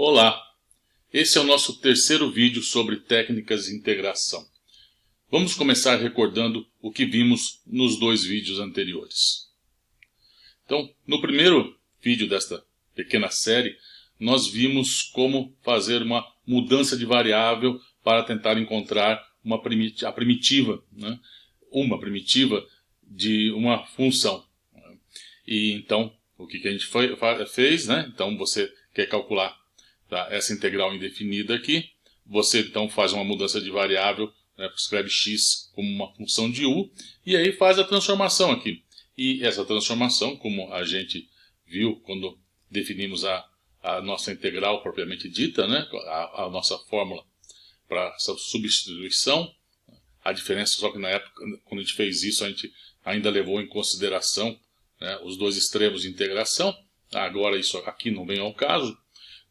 Olá, esse é o nosso terceiro vídeo sobre técnicas de integração. Vamos começar recordando o que vimos nos dois vídeos anteriores. Então, no primeiro vídeo desta pequena série, nós vimos como fazer uma mudança de variável para tentar encontrar a primitiva, uma primitiva de uma função. E então, o que a gente fez, Então, você quer calcular essa integral indefinida aqui, você então faz uma mudança de variável, escreve x como uma função de u, e aí faz a transformação aqui. E essa transformação, como a gente viu quando definimos a nossa integral propriamente dita, a nossa fórmula para essa substituição, a diferença só que na época, quando a gente fez isso, a gente ainda levou em consideração os dois extremos de integração. Agora isso aqui não vem ao caso.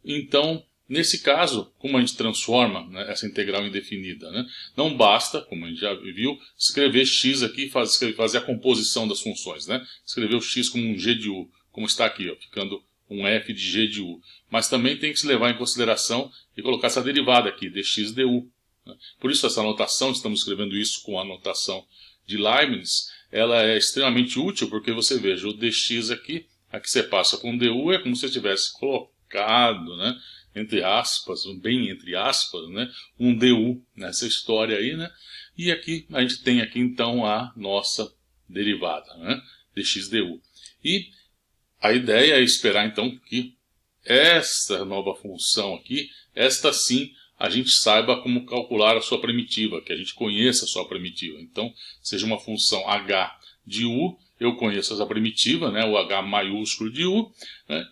Então, nesse caso, como a gente transforma essa integral indefinida? Não basta, como a gente já viu, escrever x aqui e fazer a composição das funções. Escrever o x como um g de u, como está aqui, ficando um f de g de u. Mas também tem que se levar em consideração e colocar essa derivada aqui, dx du. Por isso essa notação, estamos escrevendo isso com a notação de Leibniz, ela é extremamente útil, porque você veja o dx aqui você passa com du, é como se você tivesse colocado, entre aspas, bem entre aspas, um du nessa história aí, E aqui a gente tem aqui então a nossa derivada, dx du. E a ideia é esperar então que esta nova função aqui, esta sim, a gente saiba como calcular a sua primitiva, que a gente conheça a sua primitiva. Então, seja uma função h de u, eu conheço essa primitiva, o h maiúsculo de u,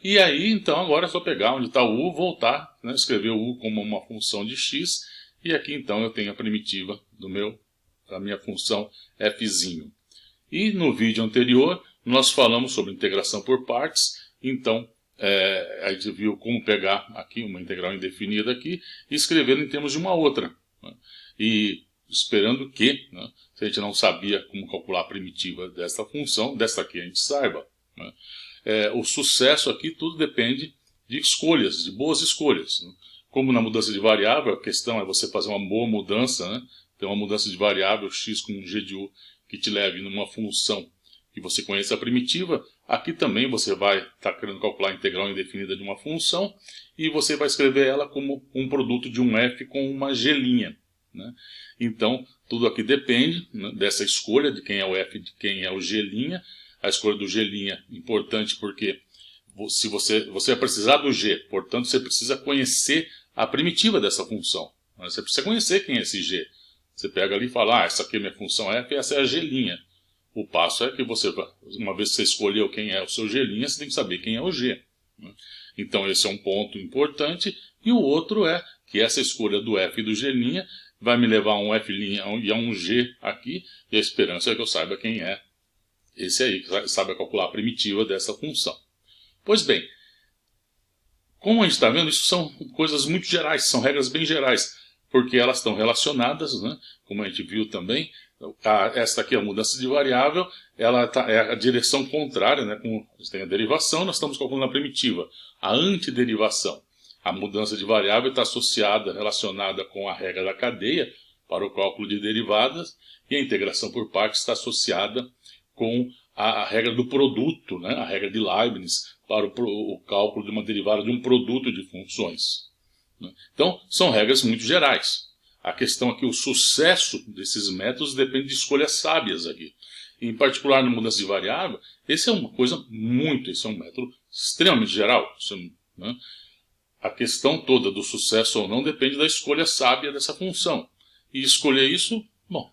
e aí então agora é só pegar onde está o u, voltar, escrever o u como uma função de x, e aqui então eu tenho a primitiva da minha função fzinho. E no vídeo anterior nós falamos sobre integração por partes, então a gente viu como pegar aqui uma integral indefinida aqui e escrever em termos de uma outra. E esperando que, se a gente não sabia como calcular a primitiva desta função, desta aqui a gente saiba. O sucesso aqui tudo depende de escolhas, de boas escolhas. Como na mudança de variável, a questão é você fazer uma boa mudança, ter uma mudança de variável x com um g de u que te leve numa função que você conheça a primitiva. Aqui também você vai estar querendo calcular a integral indefinida de uma função e você vai escrever ela como um produto de um f com uma g'. Então, tudo aqui depende dessa escolha de quem é o f e de quem é o g'. A escolha do g' é importante porque se você vai precisar do g, portanto você precisa conhecer a primitiva dessa função. Você precisa conhecer quem é esse g. Você pega ali e fala, essa aqui é minha função f e essa é a g'. O passo é que uma vez que você escolheu quem é o seu g', você tem que saber quem é o g. Então esse é um ponto importante. E o outro é que essa escolha do f e do g' vai me levar a um f' e a um g aqui. E a esperança é que eu saiba quem é esse aí, que sabe calcular a primitiva dessa função. Pois bem, como a gente está vendo, isso são coisas muito gerais, são regras bem gerais, porque elas estão relacionadas, como a gente viu também. Esta aqui é a mudança de variável, ela é a direção contrária, como a gente tem a derivação, nós estamos calculando a primitiva. A antiderivação, a mudança de variável está relacionada com a regra da cadeia para o cálculo de derivadas, e a integração por partes está associada com a regra do produto, a regra de Leibniz, para o cálculo de uma derivada de um produto de funções. Então, são regras muito gerais. A questão aqui, o sucesso desses métodos depende de escolhas sábias aqui. Em particular, na mudança de variável, esse é um método extremamente geral. A questão toda do sucesso ou não depende da escolha sábia dessa função. E escolher isso,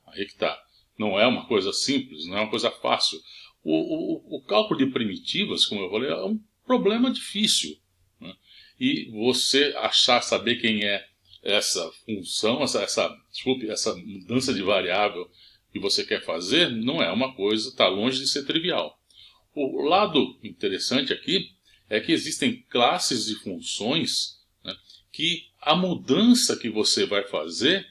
aí que está. Não é uma coisa simples, não é uma coisa fácil. O cálculo de primitivas, como eu falei, é um problema difícil. E você saber quem é essa função, essa mudança de variável que você quer fazer, não é uma coisa, está longe de ser trivial. O lado interessante aqui é que existem classes de funções que a mudança que você vai fazer,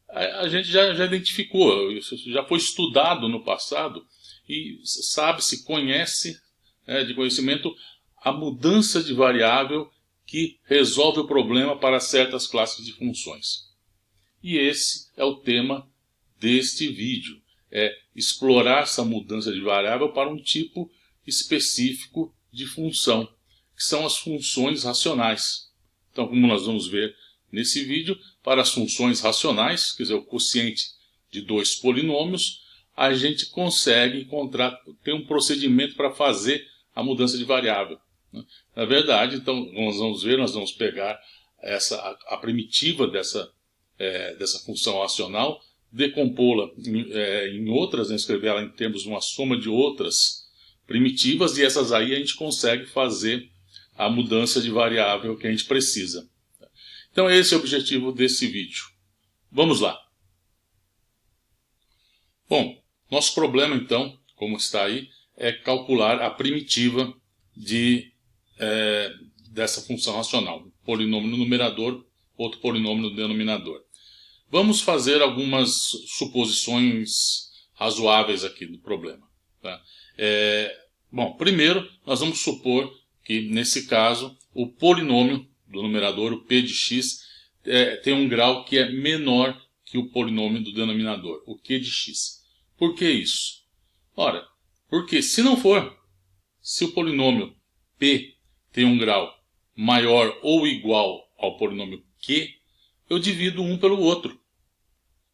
a gente já identificou, isso já foi estudado no passado, e se conhece de conhecimento a mudança de variável que resolve o problema para certas classes de funções. E esse é o tema deste vídeo, é explorar essa mudança de variável para um tipo específico de função, que são as funções racionais. Então, como nós vamos ver nesse vídeo, para as funções racionais, quer dizer, o quociente de dois polinômios, a gente consegue ter um procedimento para fazer a mudança de variável. Na verdade, então, nós vamos pegar a primitiva dessa função racional, decompô-la em outras, escrever ela em termos de uma soma de outras primitivas, e essas aí a gente consegue fazer a mudança de variável que a gente precisa. Então esse é o objetivo desse vídeo. Vamos lá. Bom, nosso problema então, como está aí, é calcular a primitiva dessa função racional. Um polinômio no numerador, outro polinômio no denominador. Vamos fazer algumas suposições razoáveis aqui do problema. Tá? Bom, primeiro nós vamos supor que nesse caso o polinômio do numerador, o p de x, tem um grau que é menor que o polinômio do denominador, o q de x. Por que isso? Ora, porque se o polinômio p tem um grau maior ou igual ao polinômio q, eu divido um pelo outro.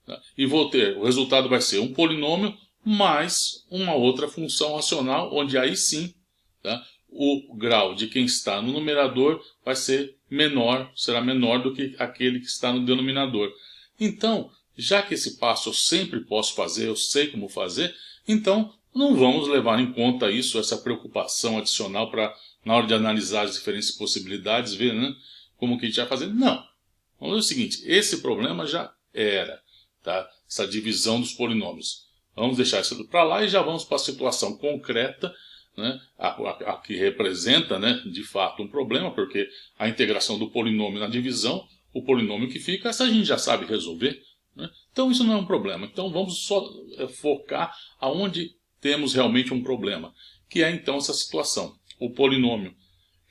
Tá? E o resultado vai ser um polinômio mais uma outra função racional, onde aí sim, tá, o grau de quem está no numerador será menor do que aquele que está no denominador. Então, já que esse passo eu sempre posso fazer, eu sei como fazer, então não vamos levar em conta isso, essa preocupação adicional para, na hora de analisar as diferentes possibilidades, ver, né, como que a gente vai fazer. Não. Vamos ver o seguinte, esse problema já era, tá, essa divisão dos polinômios. Vamos deixar isso para lá e já vamos para a situação concreta, né, a que representa, né, de fato um problema, porque a integração do polinômio na divisão, o polinômio que fica, essa a gente já sabe resolver. Né? Então isso não é um problema. Então vamos só focar aonde temos realmente um problema, que é então essa situação. O polinômio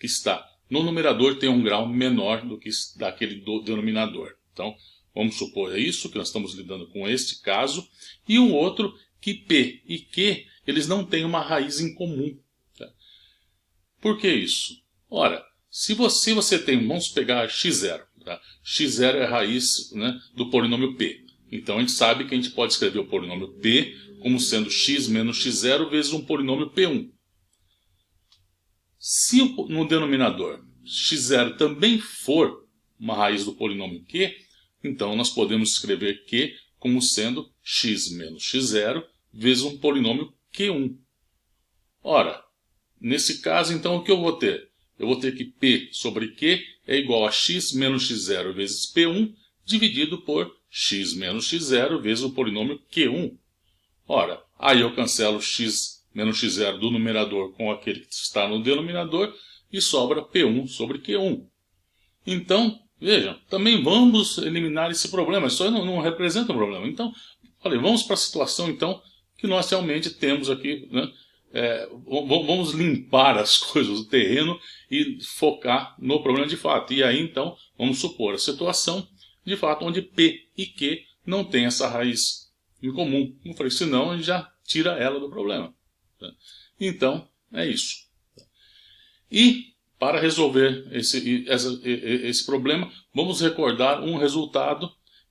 que está no numerador tem um grau menor do que daquele do denominador. Então vamos supor isso, que nós estamos lidando com este caso, e um outro que p e q eles não têm uma raiz em comum. Tá? Por que isso? Ora, se você tem, vamos pegar x0. Tá? x0 é a raiz, né, do polinômio p. Então a gente sabe que a gente pode escrever o polinômio p como sendo x menos x0 vezes um polinômio p1. Se no denominador x0 também for uma raiz do polinômio q, então nós podemos escrever q como sendo x menos x0 vezes um polinômio q1. Ora, nesse caso, então, o que eu vou ter? Eu vou ter que p sobre q é igual a x menos x0 vezes p1 dividido por x menos x0 vezes o polinômio q1. Ora, aí eu cancelo x menos x0 do numerador com aquele que está no denominador e sobra p1 sobre q1. Então, vejam, também vamos eliminar esse problema. Isso não representa um problema. Então, vamos para a situação então que nós realmente temos aqui, né? Vamos limpar as coisas do terreno e focar no problema de fato. E aí então vamos supor a situação de fato onde p e q não tem essa raiz em comum. Como eu falei, senão a gente já tira ela do problema. Tá? Então é isso. E para resolver esse problema, vamos recordar um resultado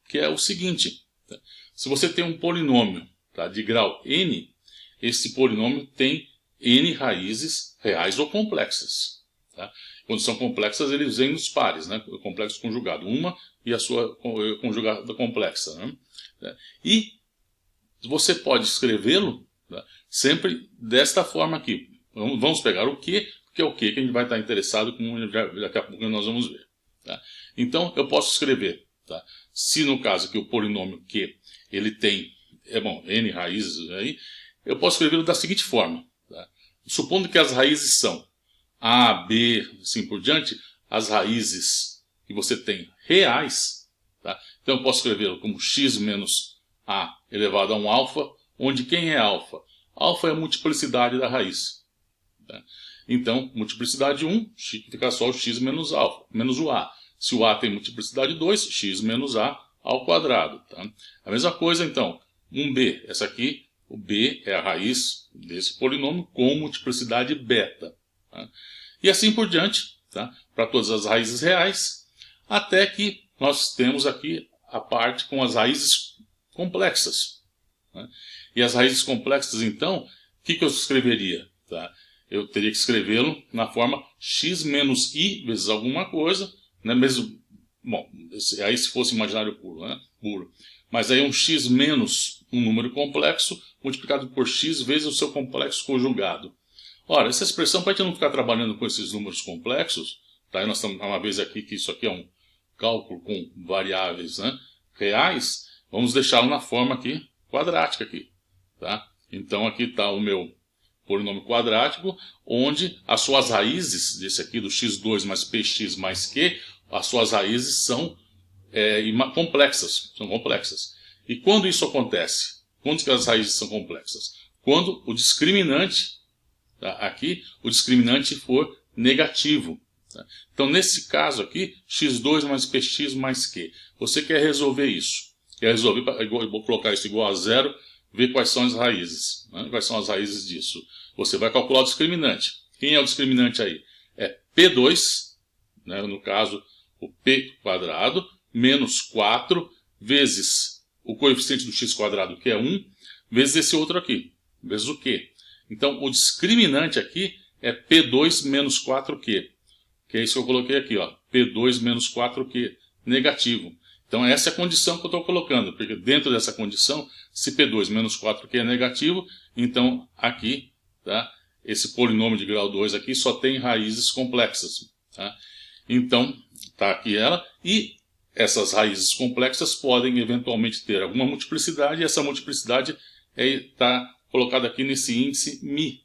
que é o seguinte. Tá? Se você tem um polinômio, tá, de grau n, esse polinômio tem n raízes reais ou complexas. Tá? Quando são complexas, eles vêm nos pares, né? Complexo conjugado, uma e a sua conjugada complexa. Né? E você pode escrevê-lo, tá, sempre desta forma aqui. Vamos pegar o q, que é o q que a gente vai estar interessado, como daqui a pouco nós vamos ver. Tá? Então, eu posso escrever, tá? Se no caso aqui o polinômio q ele tem n raízes, aí, eu posso escrevê-lo da seguinte forma. Tá? Supondo que as raízes são a, b, assim por diante, as raízes que você tem reais, tá? Então eu posso escrevê-lo como x menos a elevado a um alfa, onde quem é alfa? Alfa é a multiplicidade da raiz. Tá? Então, multiplicidade 1, fica só o x menos o a. Se o a tem multiplicidade 2, x menos a ao quadrado. Tá? A mesma coisa, então, 1b. Essa aqui, o b é a raiz desse polinômio com multiplicidade beta. Tá? E assim por diante, tá? Para todas as raízes reais, até que nós temos aqui a parte com as raízes complexas. Né? E as raízes complexas, então, o que eu escreveria? Tá? Eu teria que escrevê-lo na forma x menos i vezes alguma coisa, né? Mesmo, bom, aí se fosse imaginário puro, né? Puro. Mas aí um x menos um número complexo multiplicado por x vezes o seu complexo conjugado. Ora, essa expressão, para a gente não ficar trabalhando com esses números complexos, tá? Nós estamos uma vez aqui que isso aqui é um cálculo com variáveis, né, reais, vamos deixá-lo na forma aqui quadrática aqui, tá? Então aqui está o meu polinômio quadrático, onde as suas raízes desse aqui do x2 mais px mais q, as suas raízes são complexas, E quando isso acontece? Quando que as raízes são complexas? Quando o discriminante, tá, aqui, o discriminante for negativo. Tá? Então, nesse caso aqui, x2 mais px mais q. Você quer resolver isso. Quer resolver, eu vou colocar isso igual a zero, ver quais são as raízes. Né? Quais são as raízes disso? Você vai calcular o discriminante. Quem é o discriminante aí? É p2, né, no caso, o p quadrado, menos 4, vezes o coeficiente do x quadrado, que é 1, vezes esse outro aqui, vezes o q. Então, o discriminante aqui é p2 menos 4q. Que é isso que eu coloquei aqui, ó, p2 menos 4q, negativo. Então, essa é a condição que eu estou colocando, porque dentro dessa condição, se p2 menos 4q é negativo, então aqui, tá, esse polinômio de grau 2 aqui só tem raízes complexas. Tá? Então, está aqui ela, e essas raízes complexas podem eventualmente ter alguma multiplicidade, e essa multiplicidade está colocada aqui nesse índice μ.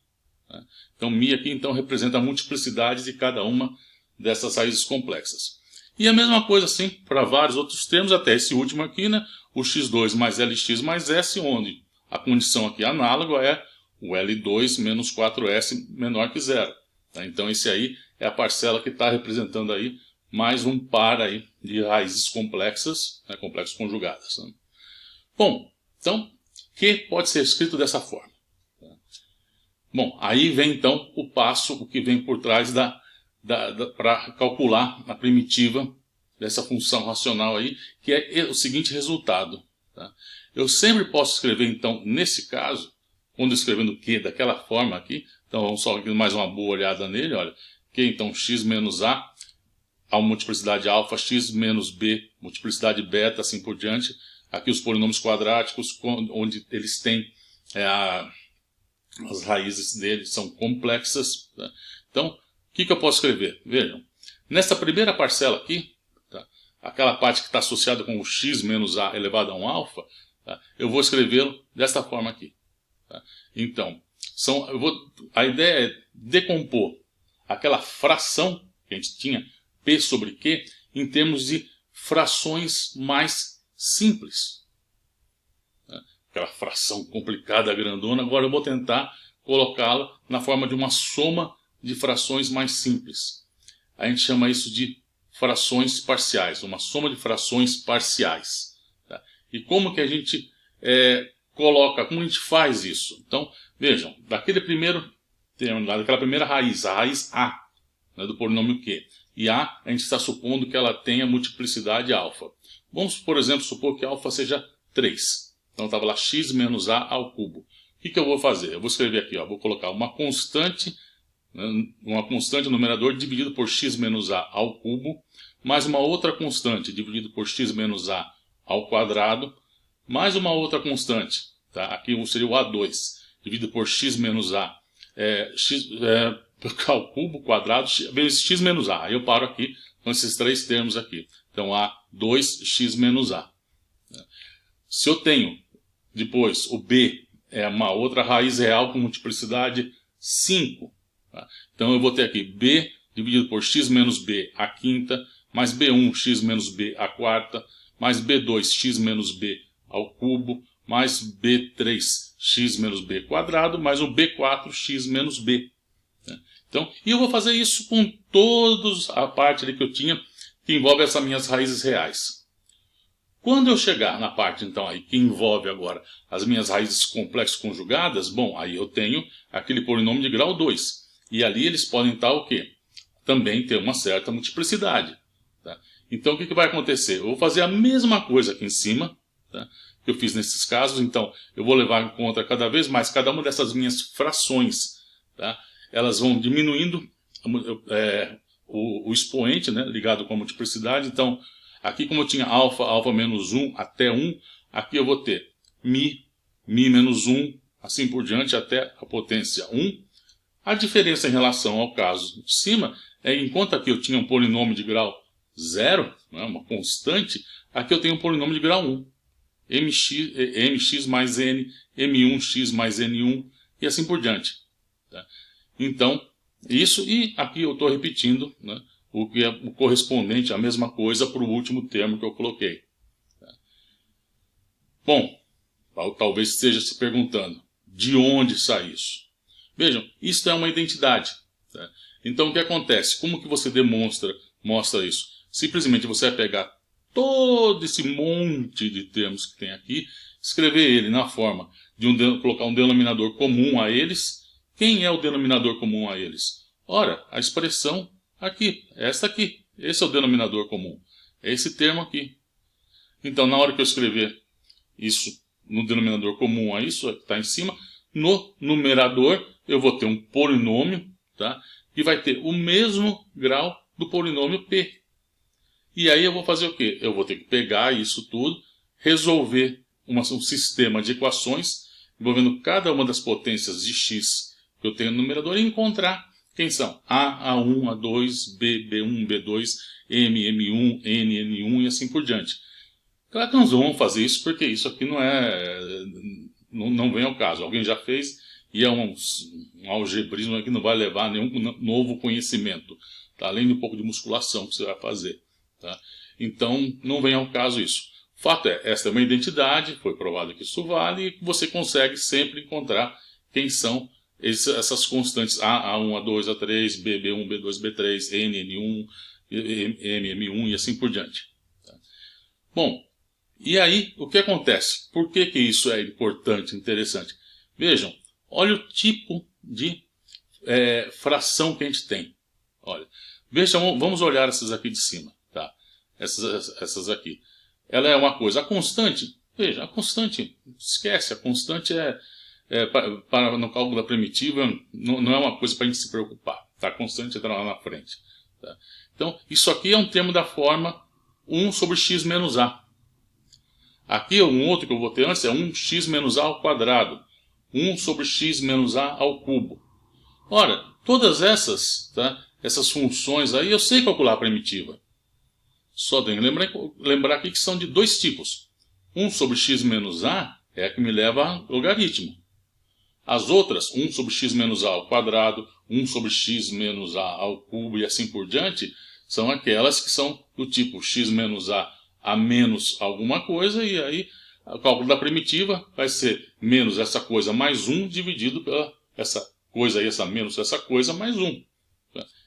Tá? Então, μ aqui então representa a multiplicidade de cada uma dessas raízes complexas. E a mesma coisa assim para vários outros termos, até esse último aqui, né? O x2 mais lx mais s, onde a condição aqui análoga é o L2 menos 4S menor que zero. Tá? Então, esse aí é a parcela que está representando aí mais um par aí de raízes complexas, né? Complexas conjugadas. Né? Bom, então, Q pode ser escrito dessa forma. Tá? Bom, aí vem então o passo, o que vem por trás para calcular a primitiva dessa função racional aí, que é o seguinte resultado. Tá? Eu sempre posso escrever, então, nesse caso, quando escrevendo Q daquela forma aqui, então vamos só aqui mais uma boa olhada nele, olha, Q então x menos a multiplicidade alfa, x menos b, multiplicidade beta, assim por diante. Aqui os polinômios quadráticos, onde eles têm as raízes deles são complexas. Tá? Então, o que eu posso escrever? Vejam, nessa primeira parcela aqui, tá? Aquela parte que está associada com o x menos a elevado a 1 alfa, tá? Eu vou escrevê-lo desta forma aqui. Tá? Então, a ideia é decompor aquela fração que a gente tinha, P sobre Q, em termos de frações mais simples. Tá? Aquela fração complicada, grandona, agora eu vou tentar colocá-la na forma de uma soma de frações mais simples. A gente chama isso de frações parciais, uma soma de frações parciais. Tá? E como que a gente como a gente faz isso? Então, vejam, daquele primeiro termo, daquela primeira raiz, a raiz A, né, do polinômio Q. E A gente está supondo que ela tenha multiplicidade alfa. Vamos, por exemplo, supor que alfa seja 3. Então estava lá x menos a ao cubo. O que eu vou fazer? Eu vou escrever aqui, ó, vou colocar uma constante no numerador dividido por x menos a ao cubo, mais uma outra constante dividido por x menos a ao quadrado, mais uma outra constante, tá? Aqui seria o A2, dividido por x menos a ao cubo, quadrado, vezes x menos a. Aí eu paro aqui com esses três termos aqui. Então, A2x menos a. Se eu tenho depois o b, é uma outra raiz real com multiplicidade 5. Tá? Então, eu vou ter aqui b dividido por x menos b a quinta, mais b1 x menos b a quarta, mais b2 x menos b ao cubo, mais b3 x menos b quadrado, mais o b4 x menos b. Então, e eu vou fazer isso com todos a parte ali que eu tinha que envolve essas minhas raízes reais. Quando eu chegar na parte, então, aí que envolve agora as minhas raízes complexas conjugadas, bom, aí eu tenho aquele polinômio de grau 2. E ali eles podem estar o quê? Também ter uma certa multiplicidade. Tá? Então, o que vai acontecer? Eu vou fazer a mesma coisa aqui em cima, tá? Que eu fiz nesses casos. Então, eu vou levar em conta cada vez mais cada uma dessas minhas frações. Tá? Elas vão diminuindo o expoente, né, ligado com a multiplicidade. Então, aqui como eu tinha alfa, alfa menos 1 até 1, aqui eu vou ter mi menos 1, assim por diante até a potência 1. A diferença em relação ao caso de cima é que enquanto aqui eu tinha um polinômio de grau 0, né, uma constante, aqui eu tenho um polinômio de grau 1. mx mais n, m1x mais n1 e assim por diante. Tá? Então, isso, e aqui eu estou repetindo, né, o que é o correspondente à mesma coisa para o último termo que eu coloquei. Tá? Bom, talvez esteja se perguntando, de onde sai isso? Vejam, isso é uma identidade. Tá? Então, o que acontece? Como que você mostra isso? Simplesmente você vai pegar todo esse monte de termos que tem aqui, escrever ele na forma de colocar um denominador comum a eles. Quem é o denominador comum a eles? Ora, a expressão aqui, esta aqui. Esse é o denominador comum. É esse termo aqui. Então, na hora que eu escrever isso no denominador comum a isso, que está em cima, no numerador eu vou ter um polinômio, tá? Que vai ter o mesmo grau do polinômio P. E aí eu vou fazer o quê? Eu vou ter que pegar isso tudo, resolver um sistema de equações, envolvendo cada uma das potências de x que eu tenho no numerador e encontrar quem são A, A1, A2, B, B1, B2, M, M1, N, N1 e assim por diante. Claro que nós não vamos fazer isso porque isso aqui não vem ao caso. Alguém já fez e é um algebrismo que não vai levar a nenhum novo conhecimento, tá? Além de um pouco de musculação que você vai fazer. Tá? Então, não vem ao caso isso. O fato é, esta é uma identidade, foi provado que isso vale, e você consegue sempre encontrar quem são essas constantes A, A1, A2, A3, B, B1, B2, B3, N, N1, M, M1 e assim por diante. Tá? Bom, e aí, o que acontece? Por que isso é importante, interessante? Vejam, olha o tipo de fração que a gente tem. Olha, vejam, vamos olhar essas aqui de cima. Tá? Essas aqui. Ela é uma coisa. A constante, veja, a constante, esquece, a constante no cálculo da primitiva, não é uma coisa para a gente se preocupar. Tá? A constante está lá na frente. Tá? Então, isso aqui é um termo da forma 1 sobre x menos a. Aqui, um outro que eu vou ter antes é 1x menos a ao quadrado. 1 sobre x menos a ao cubo. Ora, todas essas, tá? Essas funções aí, eu sei calcular a primitiva. Só tenho que lembrar aqui que são de dois tipos. 1 sobre x menos a é a que me leva a logaritmo. As outras, 1 sobre x menos a ao quadrado, 1 sobre x menos a ao cubo e assim por diante, são aquelas que são do tipo x menos a menos alguma coisa, e aí o cálculo da primitiva vai ser menos essa coisa mais 1 dividido pela essa coisa aí, essa menos essa coisa mais 1.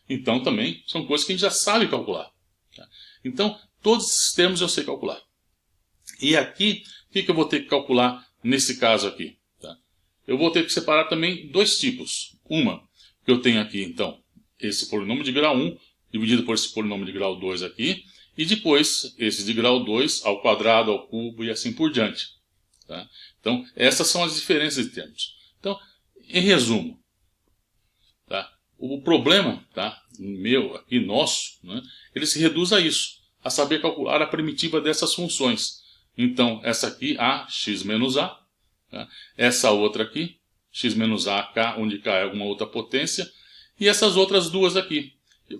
Então também são coisas que a gente já sabe calcular. Então, todos esses termos eu sei calcular. E aqui, o que eu vou ter que calcular nesse caso aqui? Eu vou ter que separar também dois tipos. Uma, que eu tenho aqui, então, esse polinômio de grau 1, dividido por esse polinômio de grau 2 aqui, e depois esse de grau 2 ao quadrado, ao cubo e assim por diante. Tá? Então, essas são as diferenças de termos. Então, em resumo, tá? O problema, tá? Meu, aqui nosso, né? Ele se reduz a isso, a saber calcular a primitiva dessas funções. Então, essa aqui, a, x menos a, tá? Essa outra aqui, x menos a, k, onde k é alguma outra potência, e essas outras duas aqui.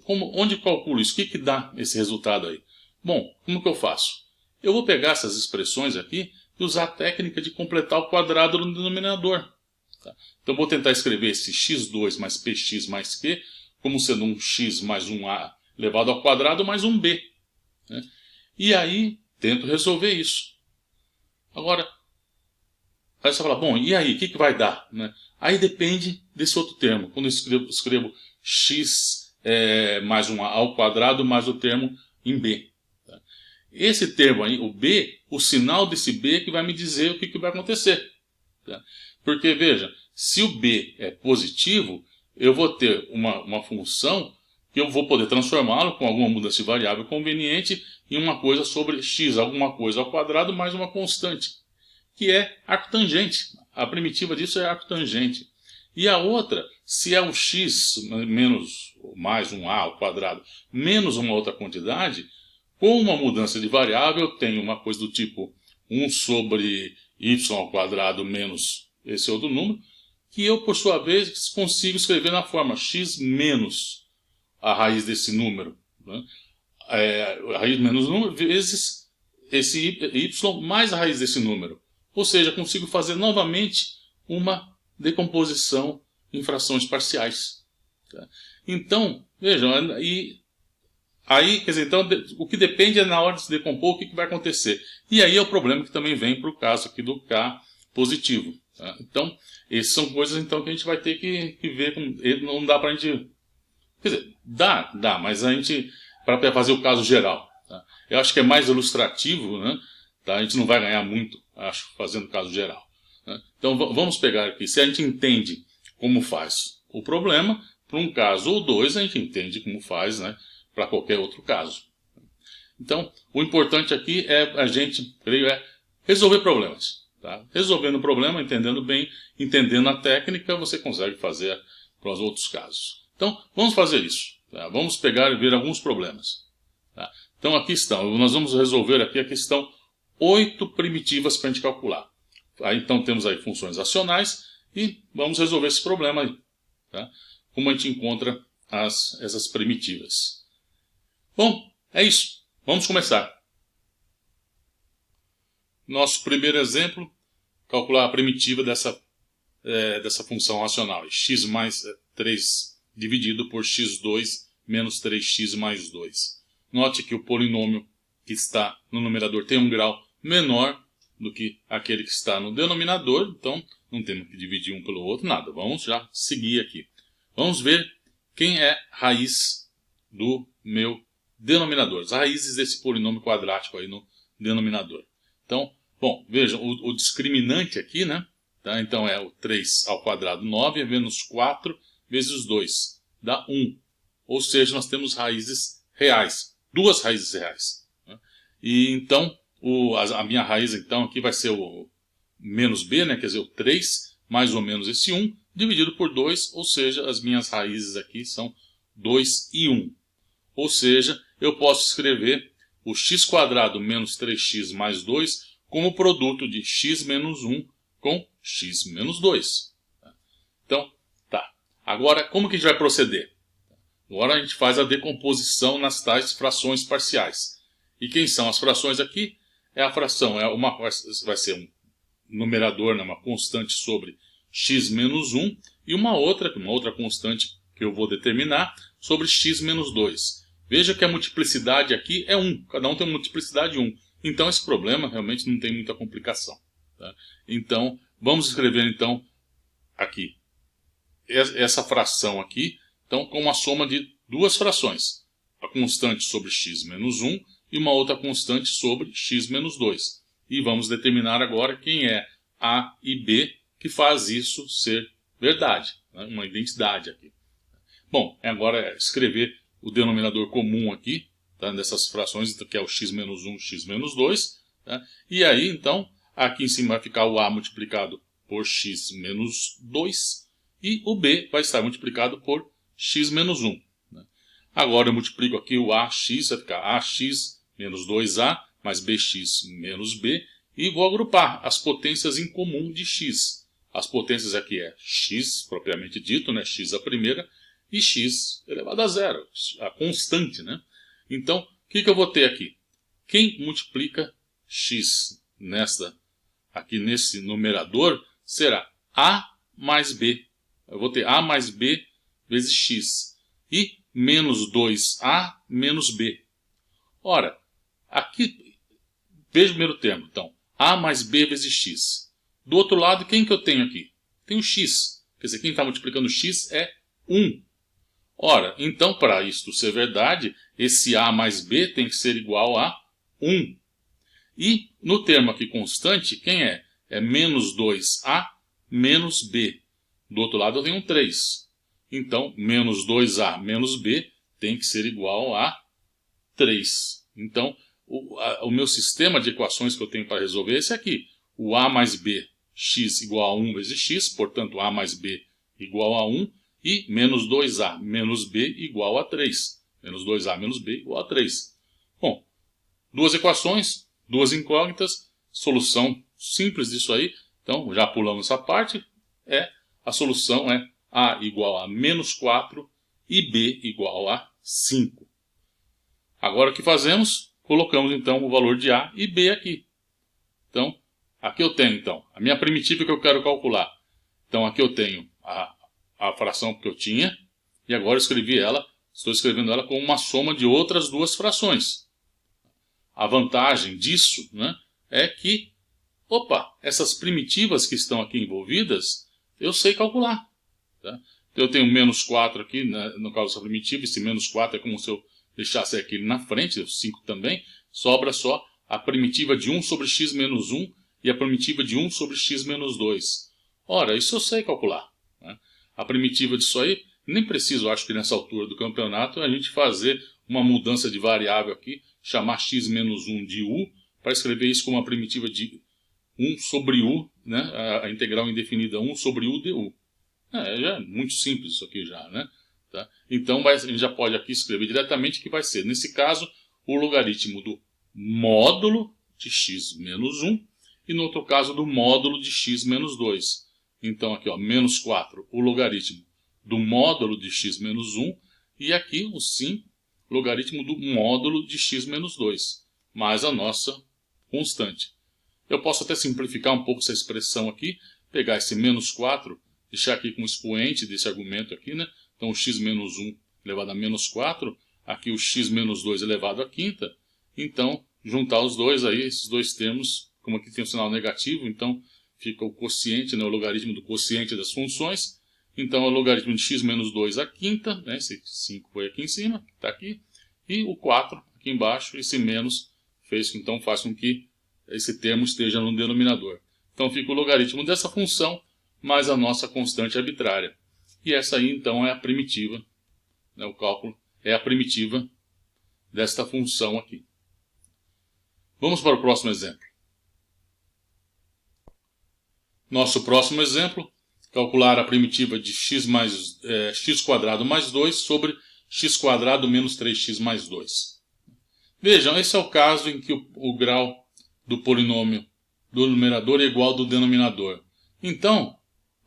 Onde eu calculo isso? O que dá esse resultado aí? Bom, como que eu faço? Eu vou pegar essas expressões aqui e usar a técnica de completar o quadrado no denominador. Tá? Então, eu vou tentar escrever esse x2 mais px mais q como sendo um x mais um a elevado ao quadrado mais um b. Né? E aí, tento resolver isso. Agora, aí você fala, bom, e aí, o que vai dar? Né? Aí depende desse outro termo. Quando eu escrevo x mais 1a ao quadrado mais o termo em b. Tá? Esse termo aí, o b, o sinal desse b é que vai me dizer o que vai acontecer. Tá? Porque, veja, se o b é positivo, eu vou ter uma função que eu vou poder transformá-lo com alguma mudança de variável conveniente em uma coisa sobre x, alguma coisa ao quadrado mais uma constante, que é arctangente. A primitiva disso é arctangente. E a outra, se é o x menos mais um a ao quadrado menos uma outra quantidade, com uma mudança de variável eu tenho uma coisa do tipo 1 sobre y ao quadrado menos esse outro número, que eu, por sua vez, consigo escrever na forma x menos a raiz desse número. Né? A raiz menos número vezes esse y mais a raiz desse número. Ou seja, consigo fazer novamente uma decomposição em frações parciais. Tá? Então, vejam, aí, quer dizer, então, o que depende é na hora de se decompor o que vai acontecer. E aí é o problema que também vem para o caso aqui do K positivo. Tá? Então, essas são coisas então, que a gente vai ter que ver. Não dá para a gente... Quer dizer, dá, mas a gente... Para fazer o caso geral. Tá? Eu acho que é mais ilustrativo, né? Tá? A gente não vai ganhar muito, acho, fazendo o caso geral. Né? Então, vamos pegar aqui. Se a gente entende como faz o problema, para um caso ou dois, a gente entende como faz, né? Para qualquer outro caso. Então, o importante aqui é a gente, creio, resolver problemas. Tá? Resolvendo o problema, entendendo bem, entendendo a técnica, você consegue fazer para os outros casos. Então, vamos fazer isso. Tá? Vamos pegar e ver alguns problemas. Tá? Então, aqui estão. Nós vamos resolver aqui a questão 8 primitivas para a gente calcular. Aí, então, temos aí funções racionais e vamos resolver esse problema aí. Tá? Como a gente encontra essas primitivas. Bom, é isso. Vamos começar. Nosso primeiro exemplo, calcular a primitiva dessa função racional. X mais 3 dividido por x2 menos 3x mais 2. Note que o polinômio que está no numerador tem um grau menor do que aquele que está no denominador. Então, não temos que dividir um pelo outro, nada. Vamos já seguir aqui. Vamos ver quem é raiz do meu denominador. As raízes desse polinômio quadrático aí no denominador. Então, bom, vejam, o discriminante aqui, né? Tá? Então é o 3 ao quadrado 9 menos 4 vezes 2. Dá 1. Ou seja, nós temos raízes reais. Duas raízes reais. Né? E então, a minha raiz então aqui vai ser o menos b, né? Quer dizer, o 3 mais ou menos esse 1, dividido por 2, ou seja, as minhas raízes aqui são 2 e 1. Ou seja, eu posso escrever o x² menos 3x mais 2 como produto de x menos 1 com x menos 2. Então, tá. Agora, como que a gente vai proceder? Agora a gente faz a decomposição nas tais frações parciais. E quem são as frações aqui? A fração vai ser um numerador, né, uma constante sobre x menos 1 e uma outra constante que eu vou determinar sobre x menos 2. Veja que a multiplicidade aqui é 1. Cada um tem uma multiplicidade 1. Então esse problema realmente não tem muita complicação. Tá? Então, vamos escrever então aqui essa fração aqui, então com uma soma de duas frações. A constante sobre x menos 1 e uma outra constante sobre x menos 2. E vamos determinar agora quem é A e B que faz isso ser verdade. Né? Uma identidade aqui. Bom, agora escrever o denominador comum aqui, tá? Dessas frações, que é o x menos 1, x menos 2. Tá? E aí, então, aqui em cima vai ficar o A multiplicado por x menos 2. E o B vai estar multiplicado por x menos 1. Né? Agora eu multiplico aqui o AX, vai ficar AX menos 2A mais BX menos B. E vou agrupar as potências em comum de x. As potências aqui é x, propriamente dito, né? X a primeira, e x elevado a zero, a constante. Né? Então, o que eu vou ter aqui? Quem multiplica x aqui nesse numerador será A mais B. Eu vou ter A mais B vezes x. E menos 2A menos B. Ora, aqui, veja o primeiro termo. Então, A mais B vezes x. Do outro lado, quem que eu tenho aqui? Tenho x. Quer dizer, quem está multiplicando x é 1. Ora, então para isto ser verdade, esse A mais B tem que ser igual a 1. E no termo aqui constante, quem é? É menos 2A menos B. Do outro lado eu tenho um 3. Então, menos 2A menos B tem que ser igual a 3. Então, o meu sistema de equações que eu tenho para resolver é esse aqui. O A mais B, x igual a 1 vezes x, portanto, A mais B igual a 1. E menos 2A menos B igual a 3. Menos 2A menos B igual a 3. Bom, duas equações, duas incógnitas, solução simples disso aí. Então, já pulamos essa parte. A solução é A igual a menos 4 e B igual a 5. Agora o que fazemos? Colocamos então o valor de A e B aqui. Então, aqui eu tenho então a minha primitiva que eu quero calcular. Então aqui eu tenho a fração que eu tinha, e agora eu estou escrevendo ela como uma soma de outras duas frações. A vantagem disso, né, é que, essas primitivas que estão aqui envolvidas, eu sei calcular. Tá? Então eu tenho menos 4 aqui, né, no caso dessa primitiva, esse menos 4 é como se eu deixasse aquele na frente, 5 também, sobra só a primitiva de 1 sobre x menos 1 e a primitiva de 1 sobre x menos 2. Ora, isso eu sei calcular. Né? A primitiva disso aí, nem preciso, acho que nessa altura do campeonato, a gente fazer uma mudança de variável aqui, chamar x menos 1 de u, para escrever isso como uma primitiva de 1 sobre u, né? A integral indefinida 1 sobre u du. Já é muito simples isso aqui já, né? Tá? Então a gente já pode aqui escrever diretamente que vai ser, nesse caso, o logaritmo do módulo de x menos 1 e no outro caso do módulo de x menos 2. Então aqui, menos 4, o logaritmo do módulo de x menos 1 e aqui o sim, logaritmo do módulo de x menos 2, mais a nossa constante. Eu posso até simplificar um pouco essa expressão aqui, pegar esse menos 4, deixar aqui como expoente desse argumento aqui, né? Então, o x menos 1 elevado a menos 4, aqui o x menos 2 elevado a quinta. Então, juntar os dois aí, esses dois termos, como aqui tem o sinal negativo, então fica o quociente, né, o logaritmo do quociente das funções. Então, é o logaritmo de x menos 2 a quinta, né, esse 5 foi aqui em cima, está aqui, e o 4 aqui embaixo, esse menos então faz com que esse termo esteja no denominador. Então, fica o logaritmo dessa função mais a nossa constante arbitrária. E essa aí, então, é a primitiva, né, o cálculo é a primitiva desta função aqui. Vamos para o próximo exemplo. Nosso próximo exemplo, calcular a primitiva de x quadrado mais 2 sobre x quadrado menos 3x mais 2. Vejam, esse é o caso em que o grau do polinômio do numerador é igual ao do denominador. Então,